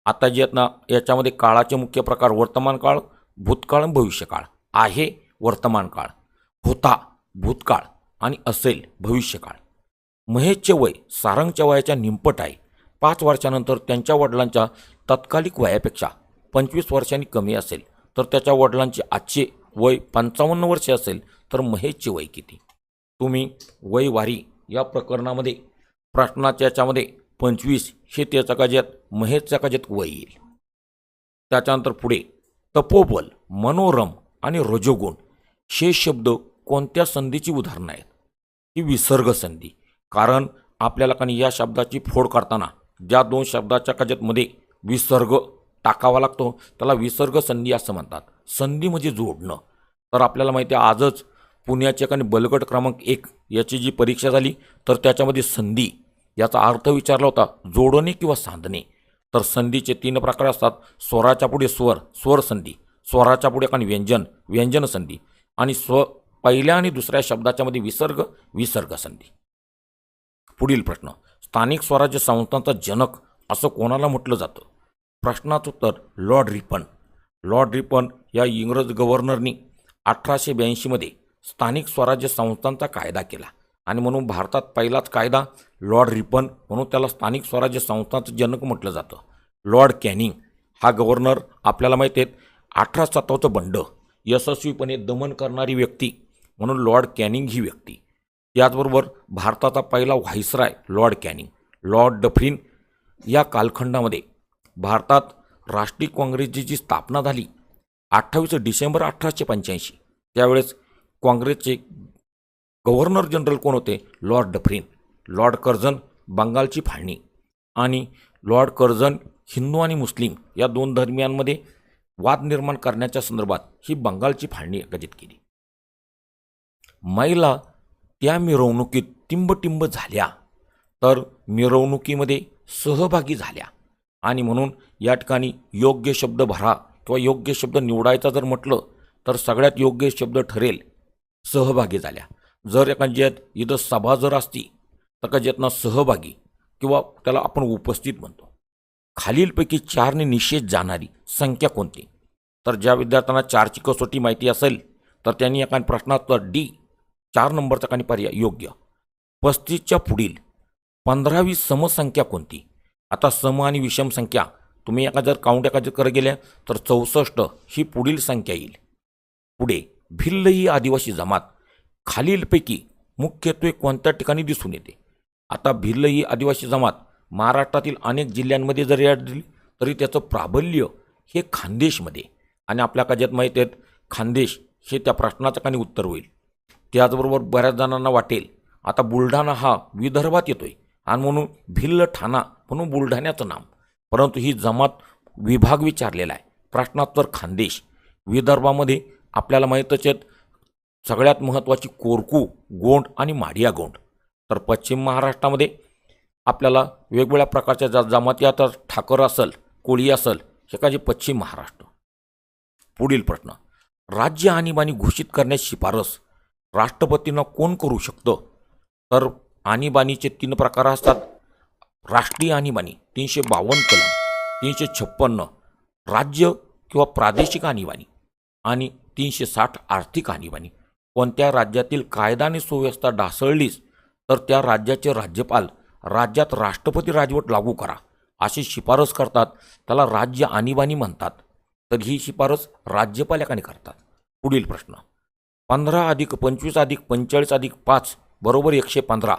आता जे आहेत ना याच्यामध्ये काळाचे मुख्य प्रकार वर्तमान काळ, भूतकाळ आणि भविष्यकाळ. आहे वर्तमान काळ, होता भूतकाळ आणि असेल भविष्यकाळ. महेशचे वय सारंगच्या वयाच्या निमपट आहे. 5 वर्षानंतर त्यांच्या वडिलांच्या तत्कालिक वयापेक्षा 25 वर्षांनी कमी असेल तर त्याच्या वडिलांचे आजचे वय 55 वर्षे असेल तर महेशचे वय किती? तुम्ही वयवारी या प्रकरणामध्ये प्रश्नाच्या याच्यामध्ये 25 हे त्याच्या काज्यात महेशच्या काज्यात वय येईल. त्याच्यानंतर पुढे तपोबल, मनोरम आणि रजोगुण हे शब्द कोणत्या संधीची उदाहरणं आहेत? ही विसर्ग संधी. कारण आपल्याला काही या शब्दाची फोड करताना ज्या 2 शब्दाच्या काज्यातमध्ये विसर्ग टाकावा लागतो त्याला विसर्ग संधी असं म्हणतात. संधी म्हणजे जोडणं. तर आपल्याला माहिती आहे आजच पुण्याच्या काही बलगट क्रमांक 1 याची जी परीक्षा झाली तर त्याच्यामध्ये संधी याचा अर्थ विचारला होता जोडणे किंवा सांधणे. तर संधीचे 3 प्रकार असतात. स्वराच्या पुढे स्वर, स्वर संधी, स्वराच्या पुढे आणि व्यंजन, व्यंजन संधी, आणि पहिल्या आणि दुसऱ्या शब्दाच्या मध्ये विसर्ग, विसर्ग संधी. पुढील प्रश्न, स्थानिक स्वराज्य संस्थांचा जनक असं कोणाला म्हटलं जातं? प्रश्नाचं उत्तर लॉर्ड रिपन. लॉर्ड रिपन या इंग्रज गव्हर्नरनी 1882 स्थानिक स्वराज्य संस्थांचा कायदा केला आणि म्हणून भारतात पहिलाच कायदा लॉर्ड रिपन, म्हणून त्याला स्थानिक स्वराज्य संस्थांचं जनक म्हटलं जातं. लॉर्ड कॅनिंग हा गव्हर्नर आपल्याला माहिती आहे 1857 बंड यशस्वीपणे दमन करणारी व्यक्ती, म्हणून लॉर्ड कॅनिंग ही व्यक्ती. त्याचबरोबर भारताचा पहिला व्हाईसराय लॉर्ड कॅनिंग. लॉर्ड डफरिन या कालखंडामध्ये भारतात राष्ट्रीय काँग्रेसची जी स्थापना झाली 28 डिसेंबर 1885, त्यावेळेस काँग्रेसचे गव्हर्नर जनरल कोण होते? Lord Dufferin. लॉर्ड कर्झन बंगालची फाळणी, आणि लॉर्ड कर्झन हिंदू आणि मुस्लिम या दोन धर्मियांमध्ये वाद निर्माण करण्याच्या संदर्भात ही बंगालची फाळणी आयोजित केली. महिला त्या मिरवणुकीत टिंबटिंब झाल्या, तर मिरवणुकीमध्ये सहभागी झाल्या, आणि म्हणून या ठिकाणी योग्य शब्द भरा किंवा योग्य शब्द निवडायचा जर म्हटलं तर सगळ्यात योग्य शब्द ठरेल सहभागी झाल्या. जर एखाद्यात इथं सभा जर असती तर कशातनं सहभागी किंवा त्याला आपण उपस्थित म्हणतो. खालीलपैकी 4ने निषेध जाणारी संख्या कोणती? तर ज्या विद्यार्थ्यांना 4ची कसोटी माहिती असेल तर त्यांनी एका प्रश्नात डी 4 नंबरचा काही पर्याय योग्य. 35च्या पुढील 15वी समसंख्या कोणती? आता सम आणि विषम संख्या तुम्ही एका जर काउंट एका जर कर गेल्या तर 64 ही पुढील संख्या येईल. पुढे भिल्ल ही आदिवासी जमात खालीलपैकी मुख्यत्वे कोणत्या ठिकाणी दिसून येते? आता भिल्ल ही आदिवासी जमात महाराष्ट्रातील अनेक जिल्ह्यांमध्ये जरी आढळली तरी त्याचं प्राबल्य हे खानदेशमध्ये, आणि आपल्या काळात माहीत आहेत खानदेश हे त्या प्रश्नाचं काही उत्तर होईल. त्याचबरोबर बऱ्याच जणांना वाटेल आता बुलढाणा हा विदर्भात येतोय आणि म्हणून भिल्ल ठाणा म्हणून बुलढाण्याचं नाम, परंतु ही जमात विभाग विचारलेला आहे. प्रश्नात तर खानदेश विदर्भामध्ये आपल्याला माहीतच आहेत सगळ्यात महत्त्वाची कोरकू, गोंड आणि माडिया गोंड. तर पश्चिम महाराष्ट्रामध्ये आपल्याला वेगवेगळ्या प्रकारच्या जमाती, आता ठाकर असेल, कोळी असेल, हे काही पश्चिम महाराष्ट्र. पुढील प्रश्न, राज्य आणीबाणी घोषित करण्याची शिफारस राष्ट्रपतींना कोण करू शकतं? तर आणीबाणीचे 3 प्रकार असतात. राष्ट्रीय आणीबाणी 352 कलम, 356 राज्य किंवा प्रादेशिक आणीबाणी, आणि 360 आर्थिक आणीबाणी. कोणत्या राज्यातील कायदा आणि सुव्यवस्था ढासळलीच तर त्या राज्याचे राज्यपाल राज्यात राष्ट्रपती राजवट लागू करा अशी शिफारस करतात, त्याला राज्य आणीबाणी म्हणतात. तर ही शिफारस राज्यपाल याकाने करतात. पुढील प्रश्न, 15 + 25 + 45 + 5 = 115.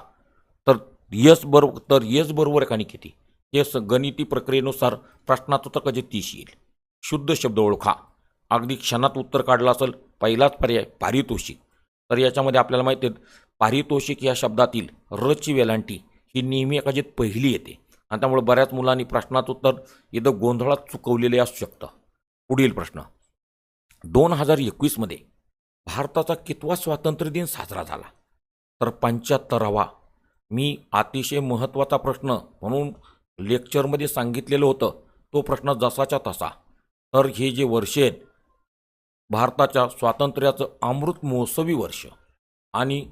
तर यस बरोबर एकाने किती? हे गणिती प्रक्रियेनुसार प्रश्नात उत्तर कधी 30 येईल. शुद्ध शब्द ओळखा. अगदी क्षणात उत्तर काढलं असेल. पहिलाच पर्याय पारितोषिक. तर याच्यामध्ये आपल्याला माहिती आहे पारितोषिक या शब्दातील रची वेलांटी ही नेहमी एकाजीत पहिली येते, आणि त्यामुळे बऱ्याच मुलांनी प्रश्नात उत्तर इथं गोंधळात चुकवलेले असू शकतं. पुढील प्रश्न, 2021 भारताचा कितवा स्वातंत्र्य दिन साजरा झाला? तर 75वा. मी अतिशय महत्त्वाचा प्रश्न म्हणून लेक्चरमध्ये सांगितलेलं होतं, तो प्रश्न जसाच्या तसा. तर हे जे वर्ष आहेत भारताच्या स्वातंत्र्याचं अमृत महोत्सवी वर्ष, आणि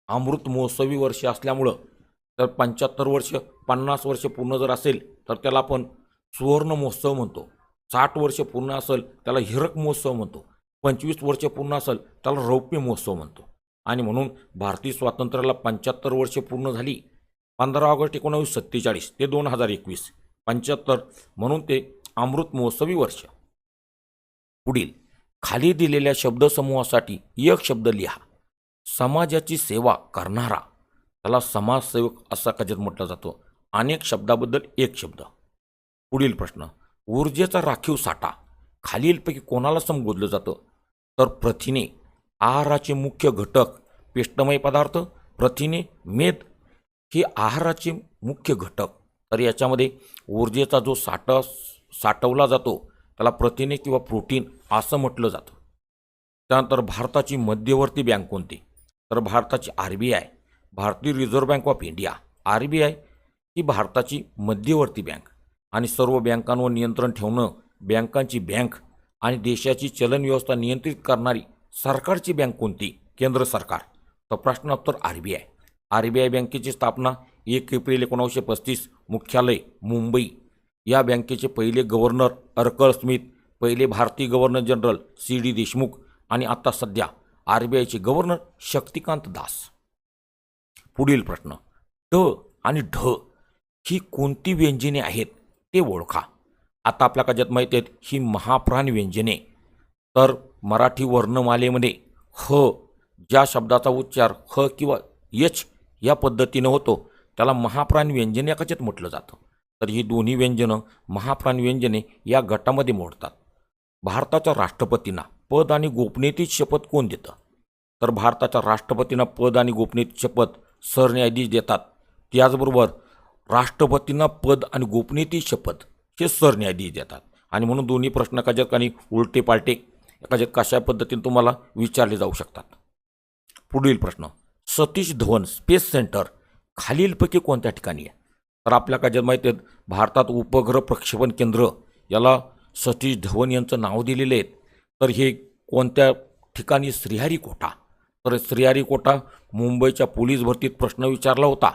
अमृत महोत्सवी वर्ष असल्यामुळं तर 75 वर्ष 50 वर्ष पूर्ण जर असेल तर त्याला आपण सुवर्ण महोत्सव म्हणतो. 60 वर्ष पूर्ण असेल त्याला हिरक महोत्सव म्हणतो. 25 वर्ष पूर्ण असेल त्याला रौप्य महोत्सव म्हणतो. आणि म्हणून भारतीय स्वातंत्र्याला 75 वर्ष पूर्ण झाली 15 ऑगस्ट 1947 ते 2021. 75 म्हणून ते अमृत महोत्सवी वर्ष. पुढील खाली दिलेल्या शब्दसमूहासाठी एक शब्द लिहा. समाजाची सेवा करणारा त्याला समाजसेवक असा कधीच म्हटलं जातो. अनेक शब्दाबद्दल एक शब्द. पुढील प्रश्न, ऊर्जेचा राखीव साठा खालीलपैकी कोणाला संबोधलं जातं? तर प्रथिने. आहाराचे मुख्य घटक पिष्टमय पदार्थ, प्रथिने, मेद हे आहाराचे मुख्य घटक. तर याच्यामध्ये ऊर्जेचा जो साठवला जातो त्याला प्रथिने किंवा प्रोटीन असं म्हटलं जातं. त्यानंतर भारताची मध्यवर्ती बँक कोणती? तर भारताची RBI, भारतीय reserve bank of India. RBI ही भारताची मध्यवर्ती बँक. आणि सर्व बँकांवर नियंत्रण ठेवणं, बँकांची बँक आणि देशाची चलन व्यवस्था नियंत्रित करणारी सरकारची बँक कोणती? केंद्र सरकार. तर प्रश्न उत्तर RBI. RBI बँकेची स्थापना 1 एप्रिल 1935, मुख्यालय मुंबई. या बँकेचे पहिले गव्हर्नर अर्कल स्मिथ, पहिले भारतीय गव्हर्नर जनरल CD देशमुख आणि आता सध्या RBIचे गव्हर्नर शक्तिकांत दास. पुढील प्रश्न, ट आणि ढ ही कोणती व्यंजने आहेत ते ओळखा. आता आपल्या काळात माहिती आहेत ही महाप्राण व्यंजने. तर मराठी वर्णमालेमध्ये ह ज्या शब्दाचा उच्चार ह किंवा यच या पद्धतीनं होतो त्याला महाप्राण व्यंजने या कशात म्हटलं जातं. तर ही दोन्ही व्यंजनं महाप्राण व्यंजने या गटामध्ये मोडतात. भारताच्या राष्ट्रपतींना पद आणि गोपनीयतेची शपथ कोण देतं? तर भारताच्या राष्ट्रपतींना पद आणि गोपनीयतेची शपथ सरन्यायाधीश देतात. त्याचबरोबर राष्ट्रपतींना पद आणि गोपनीयतेची शपथ हे सरन्यायाधीश देतात. आणि म्हणून दोन्ही प्रश्न कशात आणि उलटे पालटे कशात कशा पद्धतीने तुम्हाला विचारले जाऊ शकतात. पुढील प्रश्न, सतीश धवन स्पेस सेंटर खालीलपैकी कोणत्या ठिकाणी आहे? तर आपल्या काळात माहिती आहे भारतात उपग्रह प्रक्षेपण केंद्र याला सतीश धवन यांचं नाव दिलेले आहेत. तर हे कोणत्या ठिकाणी? श्रीहरिकोटा. तर श्रीहरिकोटा मुंबईच्या पोलीस भरतीत प्रश्न विचारला होता.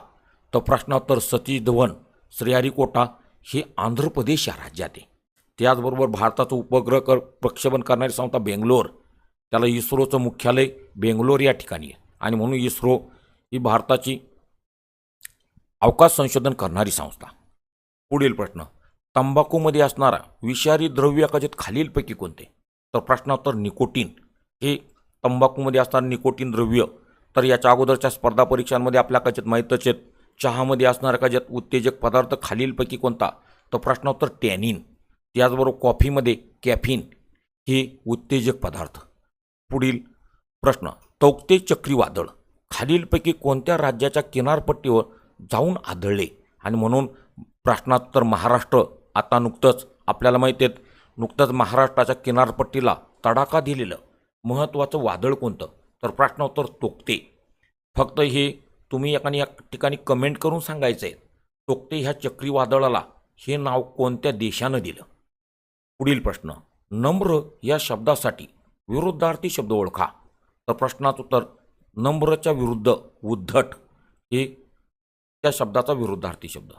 तर प्रश्नोत्तर सतीश धवन श्रीहरिकोटा हे आंध्र प्रदेश या राज्यात आहे. त्याचबरोबर भारताचं उपग्रह प्रक्षेपण करणारी संस्था बेंगलोर, त्याला इस्रोचं मुख्यालय बेंगलोर या ठिकाणी आहे. आणि म्हणून इस्रो ही भारताची अवकाश संशोधन करणारी संस्था. पुढील प्रश्न, तंबाखूमध्ये असणारा विषारी द्रव्य कशात खालीलपैकी कोणते? तर प्रश्नोत्तर निकोटीन हे तंबाखूमध्ये असणारं निकोटीन द्रव्य. तर याच्या अगोदरच्या स्पर्धा परीक्षांमध्ये आपल्या कशात माहीतच आहेत चहामध्ये असणारा कशात उत्तेजक पदार्थ खालीलपैकी कोणता? तर प्रश्नोत्तर टॅनिन. त्याचबरोबर कॉफीमध्ये कॅफिन हे उत्तेजक पदार्थ. पुढील प्रश्न, तौक्ते चक्रीवादळ खालीलपैकी कोणत्या राज्याच्या किनारपट्टीवर जाऊन आढळले? आणि म्हणून प्रश्नोत्तर महाराष्ट्र. आता नुकतंच आपल्याला माहिती आहे नुकतंच महाराष्ट्राच्या किनारपट्टीला तडाखा दिलेलं महत्त्वाचं वादळ कोणतं? तर प्रश्नोत्तर तोक्ते. फक्त हे तुम्ही या ठिकाणी कमेंट करून सांगायचं आहे तोक्ते ह्या चक्रीवादळाला हे नाव कोणत्या देशानं दिलं. पुढील प्रश्न, नम्र या शब्दासाठी विरुद्धार्थी शब्द ओळखा. तर प्रश्नाचं उत्तर नम्रच्या विरुद्ध उद्धट हे त्या शब्दाचा विरुद्धार्थी शब्द.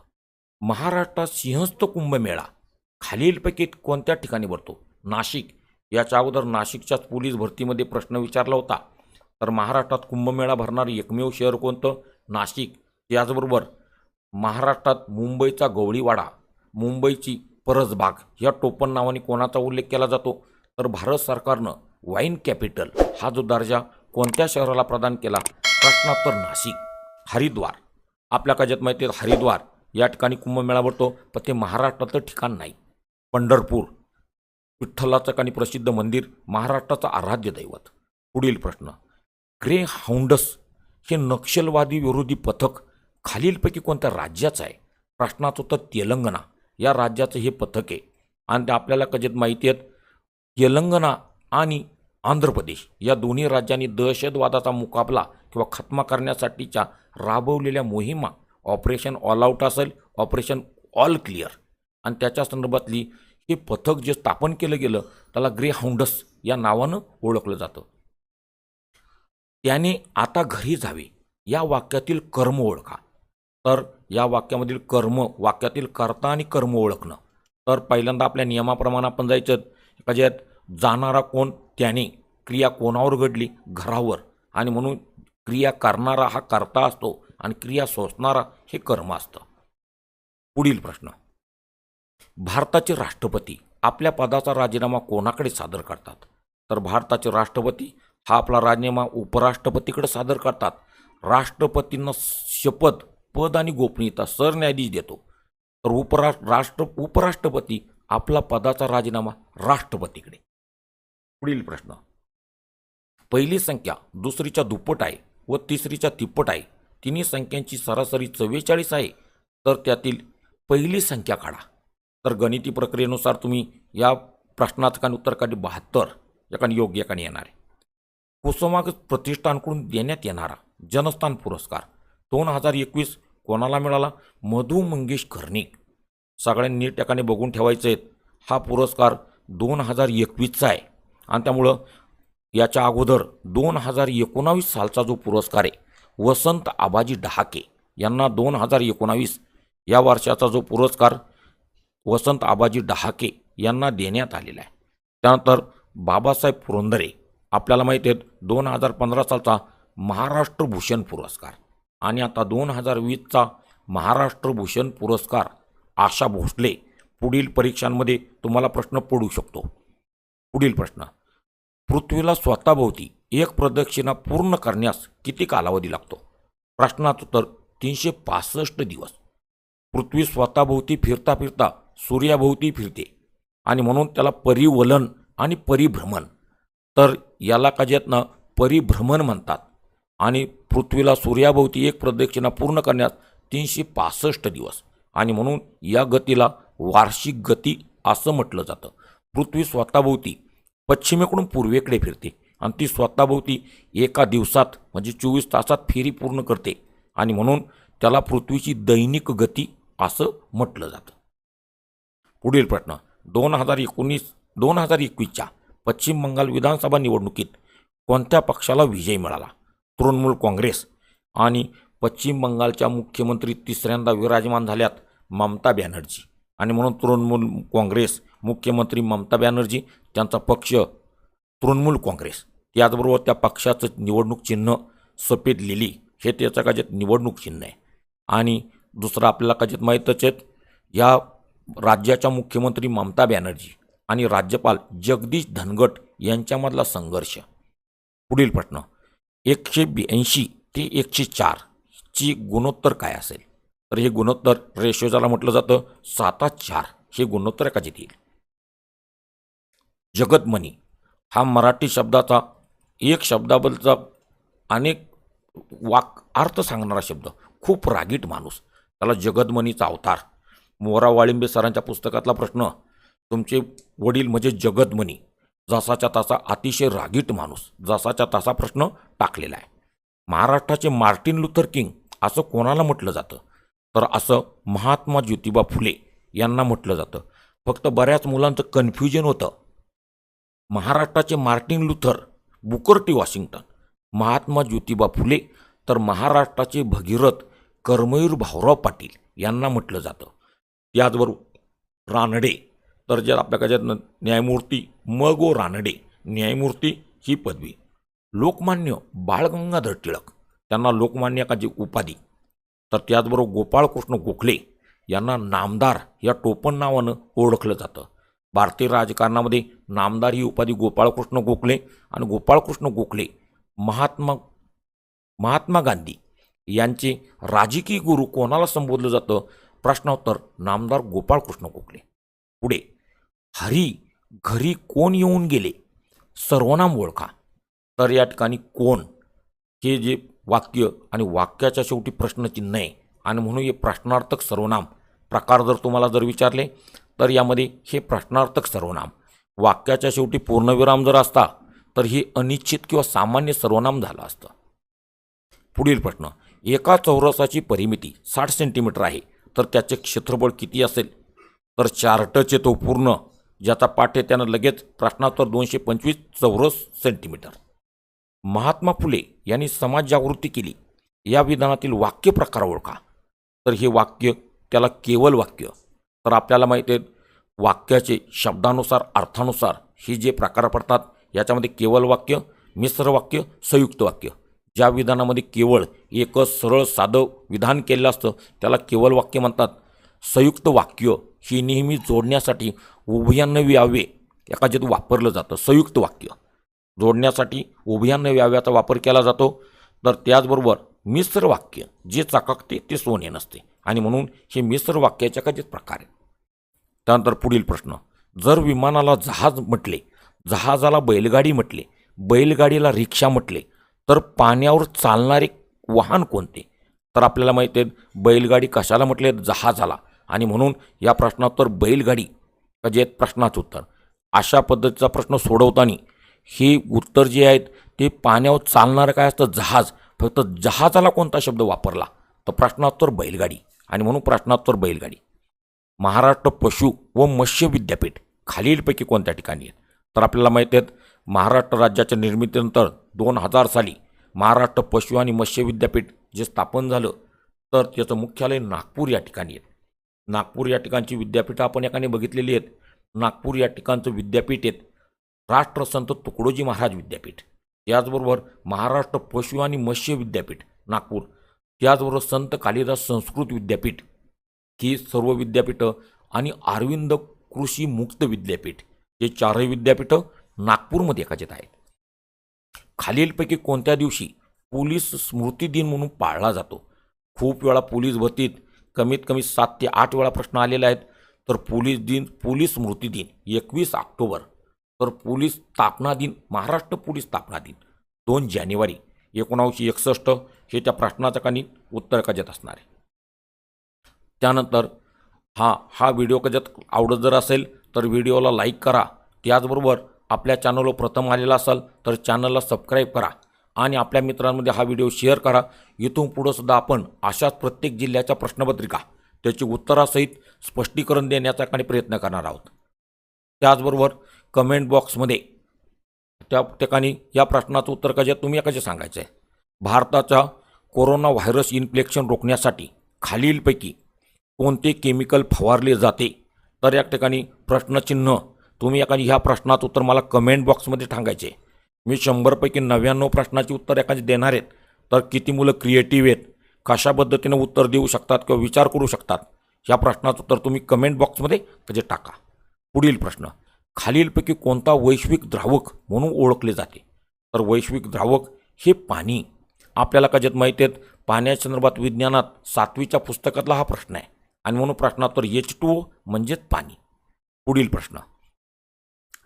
महाराष्ट्रात सिंहस्थ कुंभमेळा खालीलपैकी कोणत्या ठिकाणी भरतो? नाशिक. याच्या अगोदर नाशिकच्याच पोलीस भरतीमध्ये प्रश्न विचारला होता. तर महाराष्ट्रात कुंभमेळा भरणारं एकमेव शहर कोणतं? नाशिक. त्याचबरोबर महाराष्ट्रात मुंबईचा गवळीवाडा, मुंबईची परसबाग या टोपण नावाने कोणाचा उल्लेख केला जातो? तर भारत सरकारनं वाईन कॅपिटल हा जो दर्जा कोणत्या शहराला प्रदान केला? प्रश्नोत्तर नाशिक. हरिद्वार. आपल्या काळात माहिती आहे हरिद्वार या ठिकाणी कुंभमेळा भरतो, पण ते महाराष्ट्राचं ठिकाण नाही. पंढरपूर विठ्ठलाचं आणि प्रसिद्ध मंदिर, महाराष्ट्राचं आराध्य दैवत. पुढील प्रश्न, ग्रे हाऊंडस हे नक्षलवादी विरोधी पथक खालीलपैकी कोणत्या राज्याचं आहे? प्रश्नाचं उत्तर तेलंगणा या राज्याचं हे पथक आहे. आणि ते आपल्याला कधीच माहिती आहेत तेलंगणा आणि आंध्र प्रदेश या दोन्ही राज्यांनी दहशतवादाचा मुकाबला किंवा खत्मा करण्यासाठीच्या राबवलेल्या मोहिमा ऑपरेशन ऑल आऊट असेल, ऑपरेशन ऑल क्लिअर, आणि त्याच्या संदर्भातली हे पथक जे स्थापन केलं गेलं त्याला ग्रे हाऊंडस या नावानं ओळखलं जातं. त्याने आता घरी जावे या वाक्यातील कर्म ओळखा. तर या वाक्यामधील कर्म, वाक्यातील कर्ता आणि कर्म ओळखणं. तर पहिल्यांदा आपल्या नियमाप्रमाणे आपण जायचं त्याच्यात जाणारा कोण? त्याने. क्रिया कोणावर घडली? घरावर. आणि म्हणून क्रिया करणारा हा कर्ता असतो आणि क्रिया सोसणारा हे कर्म असतं. पुढील प्रश्न, भारताचे राष्ट्रपती आपल्या पदाचा राजीनामा कोणाकडे सादर करतात? तर भारताचे राष्ट्रपती हा आपला राजीनामा उपराष्ट्रपतीकडे सादर करतात. राष्ट्रपतींना शपथ, पद आणि गोपनीयता सरन्यायाधीश देतो. तर उपराष्ट्रपती आपला पदाचा राजीनामा राष्ट्रपतीकडे. पुढील प्रश्न, पहिली संख्या दुसरीच्या दुप्पट आहे व तिसरीच्या तिप्पट आहे. तिन्ही संख्यांची सरासरी 44 आहे. तर त्यातील पहिली संख्या काढा. तर गणिती प्रक्रियेनुसार तुम्ही या प्रश्नाचं उत्तर काढी 72 याकाने योग्य याकाने येणार आहे. कुसुमाग्रज प्रतिष्ठानकडून देण्यात येणारा जनस्थान पुरस्कार 2021 कोणाला मिळाला? मधु मंगेश कर्णिक. सगळ्यांनी नीट ठिकाणी बघून ठेवायचे आहेत. हा पुरस्कार 2021चा आहे आणि त्यामुळं याच्या अगोदर 2019 सालचा जो पुरस्कार आहे वसंत आबाजी डहाके यांना 2019 या वर्षाचा जो पुरस्कार वसंत आबाजी डहाके यांना देण्यात आलेला आहे. त्यानंतर बाबासाहेब पुरंदरे आपल्याला माहिती आहे 2015 सालचा महाराष्ट्र भूषण पुरस्कार आणि आता 2020चा महाराष्ट्र भूषण पुरस्कार आशा भोसले. पुढील परीक्षांमध्ये तुम्हाला प्रश्न पडू शकतो. पुढील प्रश्न, पृथ्वीला स्वतःभोवती एक प्रदक्षिणा पूर्ण करण्यास किती कालावधी लागतो? प्रश्नाचं उत्तर 365 दिवस. पृथ्वी स्वतःभोवती फिरता फिरता सूर्याभोवती फिरते आणि म्हणून त्याला परिवलन आणि परिभ्रमण, तर याला काजेतनं परिभ्रमण म्हणतात. आणि पृथ्वीला सूर्याभोवती एक प्रदक्षिणा पूर्ण करण्यास 365 दिवस आणि म्हणून या गतीला वार्षिक गती असं म्हटलं जातं. पृथ्वी स्वतःभोवती पश्चिमेकडून पूर्वेकडे फिरते आणि ती स्वतःभोवती एका दिवसात म्हणजे 24 तासात फेरी पूर्ण करते आणि म्हणून त्याला पृथ्वीची दैनिक गती असं म्हटलं जातं. पुढील प्रश्न, 2021च्या पश्चिम बंगाल विधानसभा निवडणुकीत कोणत्या पक्षाला विजय मिळाला? तृणमूल काँग्रेस. आणि पश्चिम बंगालच्या मुख्यमंत्री तिसऱ्यांदा विराजमान झाल्यात ममता बॅनर्जी आणि म्हणून तृणमूल काँग्रेस मुख्यमंत्री ममता बॅनर्जी त्यांचा पक्ष तृणमूल काँग्रेस. त्याचबरोबर त्या पक्षाचं निवडणूक चिन्ह सफेद लिली हे त्याचं काजेत निवडणूक चिन्ह आहे. आणि दुसरं आपल्याला काजेत माहीतच आहेत या राज्याच्या मुख्यमंत्री ममता बॅनर्जी आणि राज्यपाल जगदीश धनगट यांच्यामधला संघर्ष. पुढील प्रश्न, 182 ते 104 ची गुणोत्तर काय असेल? तर हे गुणोत्तर रेशो ज्याला म्हटलं जातं 7:4 हे गुणोत्तर काजेत येईल. जगदमणी हा मराठी शब्दाचा एक शब्दाबद्दलचा अनेक अर्थ सांगणारा शब्द. खूप रागीट माणूस, त्याला जगदमणीचा अवतार. मोरा वाळिंबे सरांच्या पुस्तकातला प्रश्न, तुमचे वडील म्हणजे जगदमणी, जसाच्या तसा अतिशय रागीट माणूस, जसाच्या तसा प्रश्न टाकलेला आहे. महाराष्ट्राचे मार्टिन लुथर किंग असं कोणाला म्हटलं जातं? तर असं महात्मा ज्योतिबा फुले यांना म्हटलं जातं. फक्त बऱ्याच मुलांचं कन्फ्युजन होतं. महाराष्ट्राचे Martin Luther Booker T Washington, Mahatma Jyotiba Phule तर महाराष्ट्राचे भगीरथ कर्मवीर भाऊराव पाटील यांना म्हटलं जातं. त्याचबरोबर रानडे, तर ज्या आपल्याकडे न्यायमूर्ती म गो रानडे न्यायमूर्ती ही पदवी. लोकमान्य बाळ गंगाधर टिळक त्यांना लोकमान्य का जी उपाधी. तर त्याचबरोबर गोपाळकृष्ण गोखले यांना नामदार या टोपण नावानं ओळखलं जातं. भारतीय राजकारणामध्ये नामदार ही उपाधी गोपाळकृष्ण गोखले आणि गोपाळकृष्ण गोखले महात्मा गांधी यांचे राजकीय गुरु कोणाला संबोधलं जातं? प्रश्नोत्तर नामदार गोपाळकृष्ण गोखले. पुढे, हरी घरी कोण येऊन गेले सर्वनाम ओळखा. तर या ठिकाणी कोण हे जे वाक्य आणि वाक्याच्या शेवटी प्रश्नचिन्ह आहे आणि म्हणून हे प्रश्नार्थक सर्वनाम प्रकार जर तुम्हाला जर विचारले तर यामध्ये हे प्रश्नार्थक सर्वनाम. वाक्याच्या शेवटी पूर्णविराम जर असता तर हे अनिश्चित किंवा सामान्य सर्वनाम झालं असतं. पुढील प्रश्न, एका चौरसाची परिमिती 60 सेंटीमीटर आहे तर त्याचे क्षेत्रफळ किती असेल? तर 4 टच येतो पूर्ण, ज्याचा पाठ आहे त्यानं लगेच प्रश्नात्तर 225 चौरस सेंटीमीटर. महात्मा फुले यांनी समाज जागृती केली या विधानातील वाक्य प्रकार ओळखा. तर हे वाक्य त्याला केवल वाक्य. तर आपल्याला माहिती आहे वाक्याचे शब्दानुसार अर्थानुसार हे जे प्रकार पडतात याच्यामध्ये केवल वाक्य, मिश्र वाक्य, संयुक्त वाक्य. ज्या विधानामध्ये केवळ एकच सरळ साधं विधान केलेलं असतं त्याला केवल वाक्य म्हणतात. संयुक्त वाक्य ही नेहमी जोडण्यासाठी उभयान्वयी व्यावे एका जे वापरलं जातं. संयुक्त वाक्य जोडण्यासाठी उभयान्वयी व्याव्याचा वापर केला जातो. तर त्याचबरोबर मिश्र वाक्य जे चकाकते ते सोने नसते आणि म्हणून हे मिश्र वाक्याच्या काही प्रकार आहेत. त्यानंतर पुढील प्रश्न, जर विमानाला जहाज म्हटले, जहाजाला बैलगाडी म्हटले, बैलगाडीला रिक्षा म्हटले तर पाण्यावर चालणारे वाहन कोणते? तर आपल्याला माहिती आहे बैलगाडी कशाला म्हटले? जहाजाला. आणि म्हणून या प्रश्नावर बैलगाडी जे प्रश्नाचं उत्तर. अशा पद्धतीचा प्रश्न सोडवताना हे उत्तर जे आहेत ते पाण्यावर चालणारं काय असतं? जहाज. फक्त जहाजाला कोणता शब्द वापरला तर प्रश्नात्तर बैलगाडी आणि म्हणून प्रश्नात्तर बैलगाडी. महाराष्ट्र पशु व मत्स्य विद्यापीठ खालीलपैकी कोणत्या ठिकाणी आहेत? तर आपल्याला माहिती आहेत महाराष्ट्र राज्याच्या निर्मितीनंतर 2000 साली महाराष्ट्र पशु आणि मत्स्य विद्यापीठ जे स्थापन झालं तर त्याचं मुख्यालय नागपूर या ठिकाणी आहे. नागपूर या ठिकाणची विद्यापीठं आपण याकाने बघितलेली आहेत. नागपूर या ठिकाणचं विद्यापीठ आहेत राष्ट्रसंत तुकडोजी महाराज विद्यापीठ, त्याचबरोबर महाराष्ट्र पशु आणि मत्स्य विद्यापीठ नागपूर, त्याचबरोबर संत कालिदास संस्कृत विद्यापीठ ही सर्व विद्यापीठं आणि अरविंद कृषी मुक्त विद्यापीठ हे चारही विद्यापीठं नागपूरमध्ये एकाचेत आहेत. खालीलपैकी कोणत्या दिवशी पोलीस स्मृती दिन म्हणून पाळला जातो? खूप वेळा पोलीस भरतीत कमीत कमी 7 ते 8 वेळा प्रश्न आलेले आहेत. तर पोलीस स्मृती दिन 21 ऑक्टोबर. तर पोलीस स्थापना दिन, महाराष्ट्र पोलीस स्थापना दिन 2 जानेवारी 1961 हे त्या प्रश्नाचं काही उत्तर कजत असणार आहे. त्यानंतर हा व्हिडिओ कजत आवडत जर असेल तर व्हिडिओला लाईक करा. त्याचबरोबर आपल्या चॅनलवर प्रथम आलेला असाल तर चॅनलला सबस्क्राईब करा आणि आपल्या मित्रांमध्ये हा व्हिडिओ शेअर करा. इथून पुढं सुद्धा आपण अशाच प्रत्येक जिल्ह्याच्या प्रश्नपत्रिका त्याची उत्तरासहित स्पष्टीकरण देण्याचा काही प्रयत्न करणार आहोत. त्याचबरोबर कमेंट बॉक्समध्ये त्या ठिकाणी या प्रश्नाचं उत्तर तुम्ही कसे सांगायचं आहे? भारताच्या कोरोना व्हायरस इन्फ्लेक्शन रोखण्यासाठी खालीलपैकी कोणते केमिकल फवारले जाते? तर या ठिकाणी प्रश्नचिन्ह तुम्ही एखादी ह्या प्रश्नाचं उत्तर मला कमेंट बॉक्समध्ये सांगायचे. मी 100 पैकी 99 प्रश्नाची उत्तर एखादी देणार आहेत. तर किती मुलं क्रिएटिव्ह आहेत, कशा पद्धतीने उत्तर देऊ शकतात किंवा विचार करू शकतात, ह्या प्रश्नाचं उत्तर तुम्ही कमेंट बॉक्समध्ये कसे टाका. पुढील प्रश्न, खालीलपैकी कोणता वैश्विक द्रावक म्हणून ओळखले जाते? तर वैश्विक द्रावक हे पाणी. आपल्याला कजत माहिती आहेत पाण्याच्या संदर्भात विज्ञानात 7वीच्या पुस्तकातला हा प्रश्न आहे आणि म्हणून प्रश्नात H2O म्हणजेच पाणी. पुढील प्रश्न,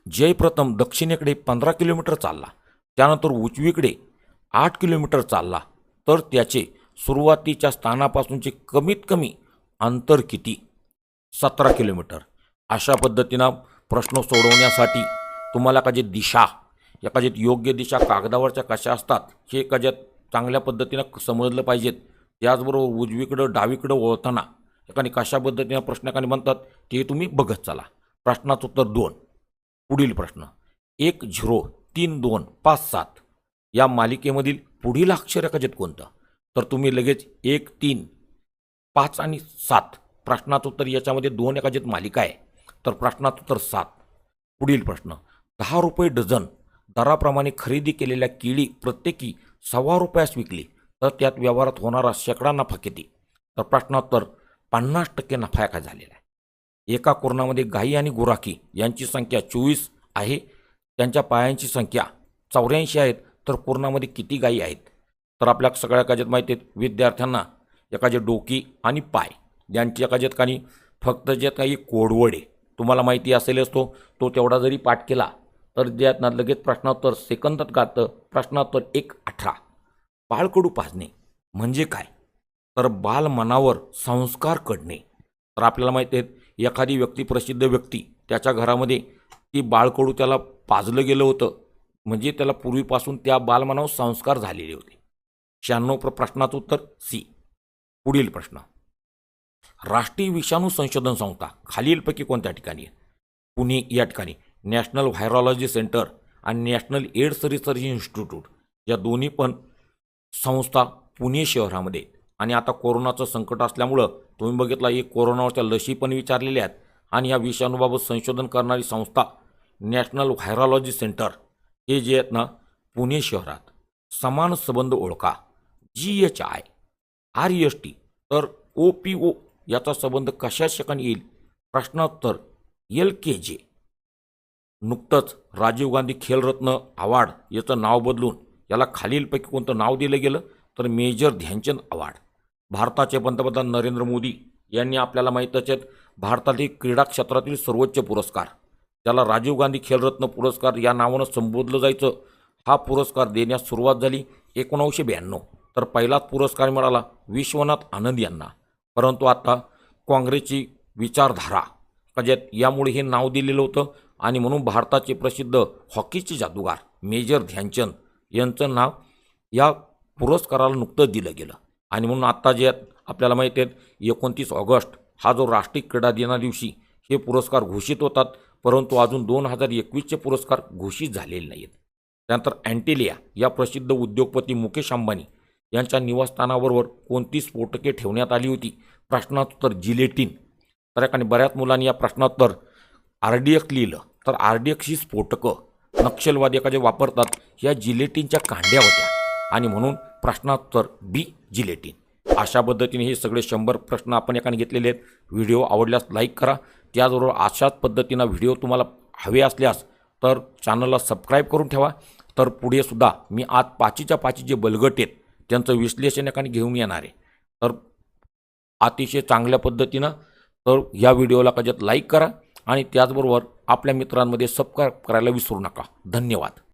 जयप्रथम दक्षिणेकडे 15 किलोमीटर चालला, त्यानंतर उजवीकडे 8 किलोमीटर चालला, तर त्याचे सुरुवातीच्या स्थानापासूनचे कमीत कमी अंतर किती? 17 किलोमीटर. अशा पद्धतीनं प्रश्न सोडवण्यासाठी तुम्हाला एखादी दिशा, एखादी योग्य दिशा कागदावरच्या कशा असतात हे एखाद्या चांगल्या पद्धतीनं समजलं पाहिजेत. त्याचबरोबर उजवीकडं डावीकडं वळताना एखादी कशा पद्धतीनं प्रश्न एखादी म्हणतात ते तुम्ही बघत चला. प्रश्नाचं उत्तर 2. पुढील प्रश्न, 1 0 3 2 5 7 या मालिकेमधील पुढील अक्षर एखाद्यात कोणतं? तर तुम्ही लगेच 1 3 5 आणि 7 प्रश्नाचं उत्तर याच्यामध्ये 2 एखाद्यात मालिका आहे तर प्रश्नाचं उत्तर 7. पुढील प्रश्न, 10 रुपये डझन दराप्रमाणे खरेदी केलेल्या केळी प्रत्येकी ₹1.25 विकली तर त्यात व्यवहारात होणारा शेकडा नफा किती? तर प्रश्नोत्तर 50% नफा काय झालेला आहे. एका कुरणामध्ये गाई आणि गुराखी यांची संख्या 24 आहे, त्यांच्या पायांची संख्या 84 आहेत, तर कुरणामध्ये किती गायी आहेत? तर आपल्या सगळ्या काजत माहिती आहेत विद्यार्थ्यांना एखादे डोकी आणि पाय यांची एखाद्यात काही फक्त जे काही कोडवड आहे तुम्हाला माहिती असेलच तो तेवढा जरी पाठ केला तर ज्यात ना लगेच प्रश्नोत्तर सेकंदात गातं. प्रश्नोत्तर 1:18 बाळकडू पाजणे म्हणजे काय? तर बाल मनावर संस्कार करणे. तर आपल्याला माहिती आहे एखादी व्यक्ती, प्रसिद्ध व्यक्ती, त्याच्या घरामध्ये ती बाळकडू त्याला पाजलं गेलं होतं म्हणजे त्याला पूर्वीपासून त्या बालमनावर संस्कार झालेले होते. 96 प्रश्नाचं उत्तर सी. पुढील प्रश्न, राष्ट्रीय विषाणू संशोधन संस्था खालीलपैकी कोणत्या ठिकाणी आहे? पुणे या ठिकाणी नॅशनल व्हायरॉलॉजी सेंटर आणि नॅशनल एड्स रिसर्च इन्स्टिट्यूट या दोन्ही पण संस्था पुणे शहरामध्ये. आणि आता कोरोनाचं संकट असल्यामुळं तुम्ही बघितला एक कोरोनावरच्या लशी पण विचारलेल्या आहेत आणि या विषाणूबाबत संशोधन करणारी संस्था नॅशनल व्हायरॉलॉजी सेंटर हे जे आहेत ना पुणे शहरात. समान संबंध ओळखा. GHI REST तर OPO याचा संबंध कशा ठिकाणी येईल? प्रश्नोत्तर LKJ. नुकतंच राजीव गांधी खेलरत्न अवॉर्ड याचं नाव बदलून याला खालीलपैकी कोणतं नाव दिलं गेलं? तर मेजर ध्यानचंद अवॉर्ड. भारताचे पंतप्रधान नरेंद्र मोदी यांनी आपल्याला माहीतच आहेत भारतातील क्रीडा क्षेत्रातील सर्वोच्च पुरस्कार ज्याला राजीव गांधी खेलरत्न पुरस्कार या नावानं संबोधलं जायचं, हा पुरस्कार देण्यास सुरुवात झाली 1992. तर पहिलाच पुरस्कार मिळाला विश्वनाथ आनंद यांना. परंतु आता काँग्रेसची विचारधारा कजत यामुळे हे नाव दिलेलं होतं आणि म्हणून भारताचे प्रसिद्ध हॉकीचे जादूगार मेजर ध्यानचंद यांचं नाव या पुरस्काराला नुकतंच दिलं गेलं. आणि म्हणून आत्ता जे आपल्याला माहिती आहे 29 ऑगस्ट हा जो राष्ट्रीय क्रीडा दिनादिवशी हे पुरस्कार घोषित होतात, परंतु अजून 2021चे पुरस्कार घोषित झालेले नाहीत. त्यानंतर अँटिलिया या प्रसिद्ध उद्योगपती मुकेश अंबानी यांच्या निवासस्थानाबरोबर कोणती स्फोटके ठेवण्यात आली होती? प्रश्नोत्तर जिलेटिन. तर एकाने बऱ्याच मुलांनी या प्रश्नोत्तर RDX लिहिलं, तर RDX ही स्फोटकं नक्षलवादी जे वापरतात या जिलेटिनच्या कांड्या होत्या आणि म्हणून प्रश्नोत्तर बी जिलेटिन. अशा पद्धतीने हे सगळे 100 प्रश्न आपण एकाने घेतलेले आहेत. व्हिडिओ आवडल्यास लाईक करा. त्याचबरोबर अशाच पद्धतीनं व्हिडिओ तुम्हाला हवे असल्यास तर चॅनलला सबस्क्राईब करून ठेवा. तर पुढे सुद्धा मी आज 5च्या 5 जे बलगट आहेत त्यांचं विश्लेषण एकाने घेऊन येणार आहे. तर अतिशय चांगल्या पद्धतीनं तर या व्हिडिओला कजत लाईक करा आणि त्याचबरोबर आपल्या मित्रांमध्ये सबस्क्राईब करायला विसरू नका. धन्यवाद.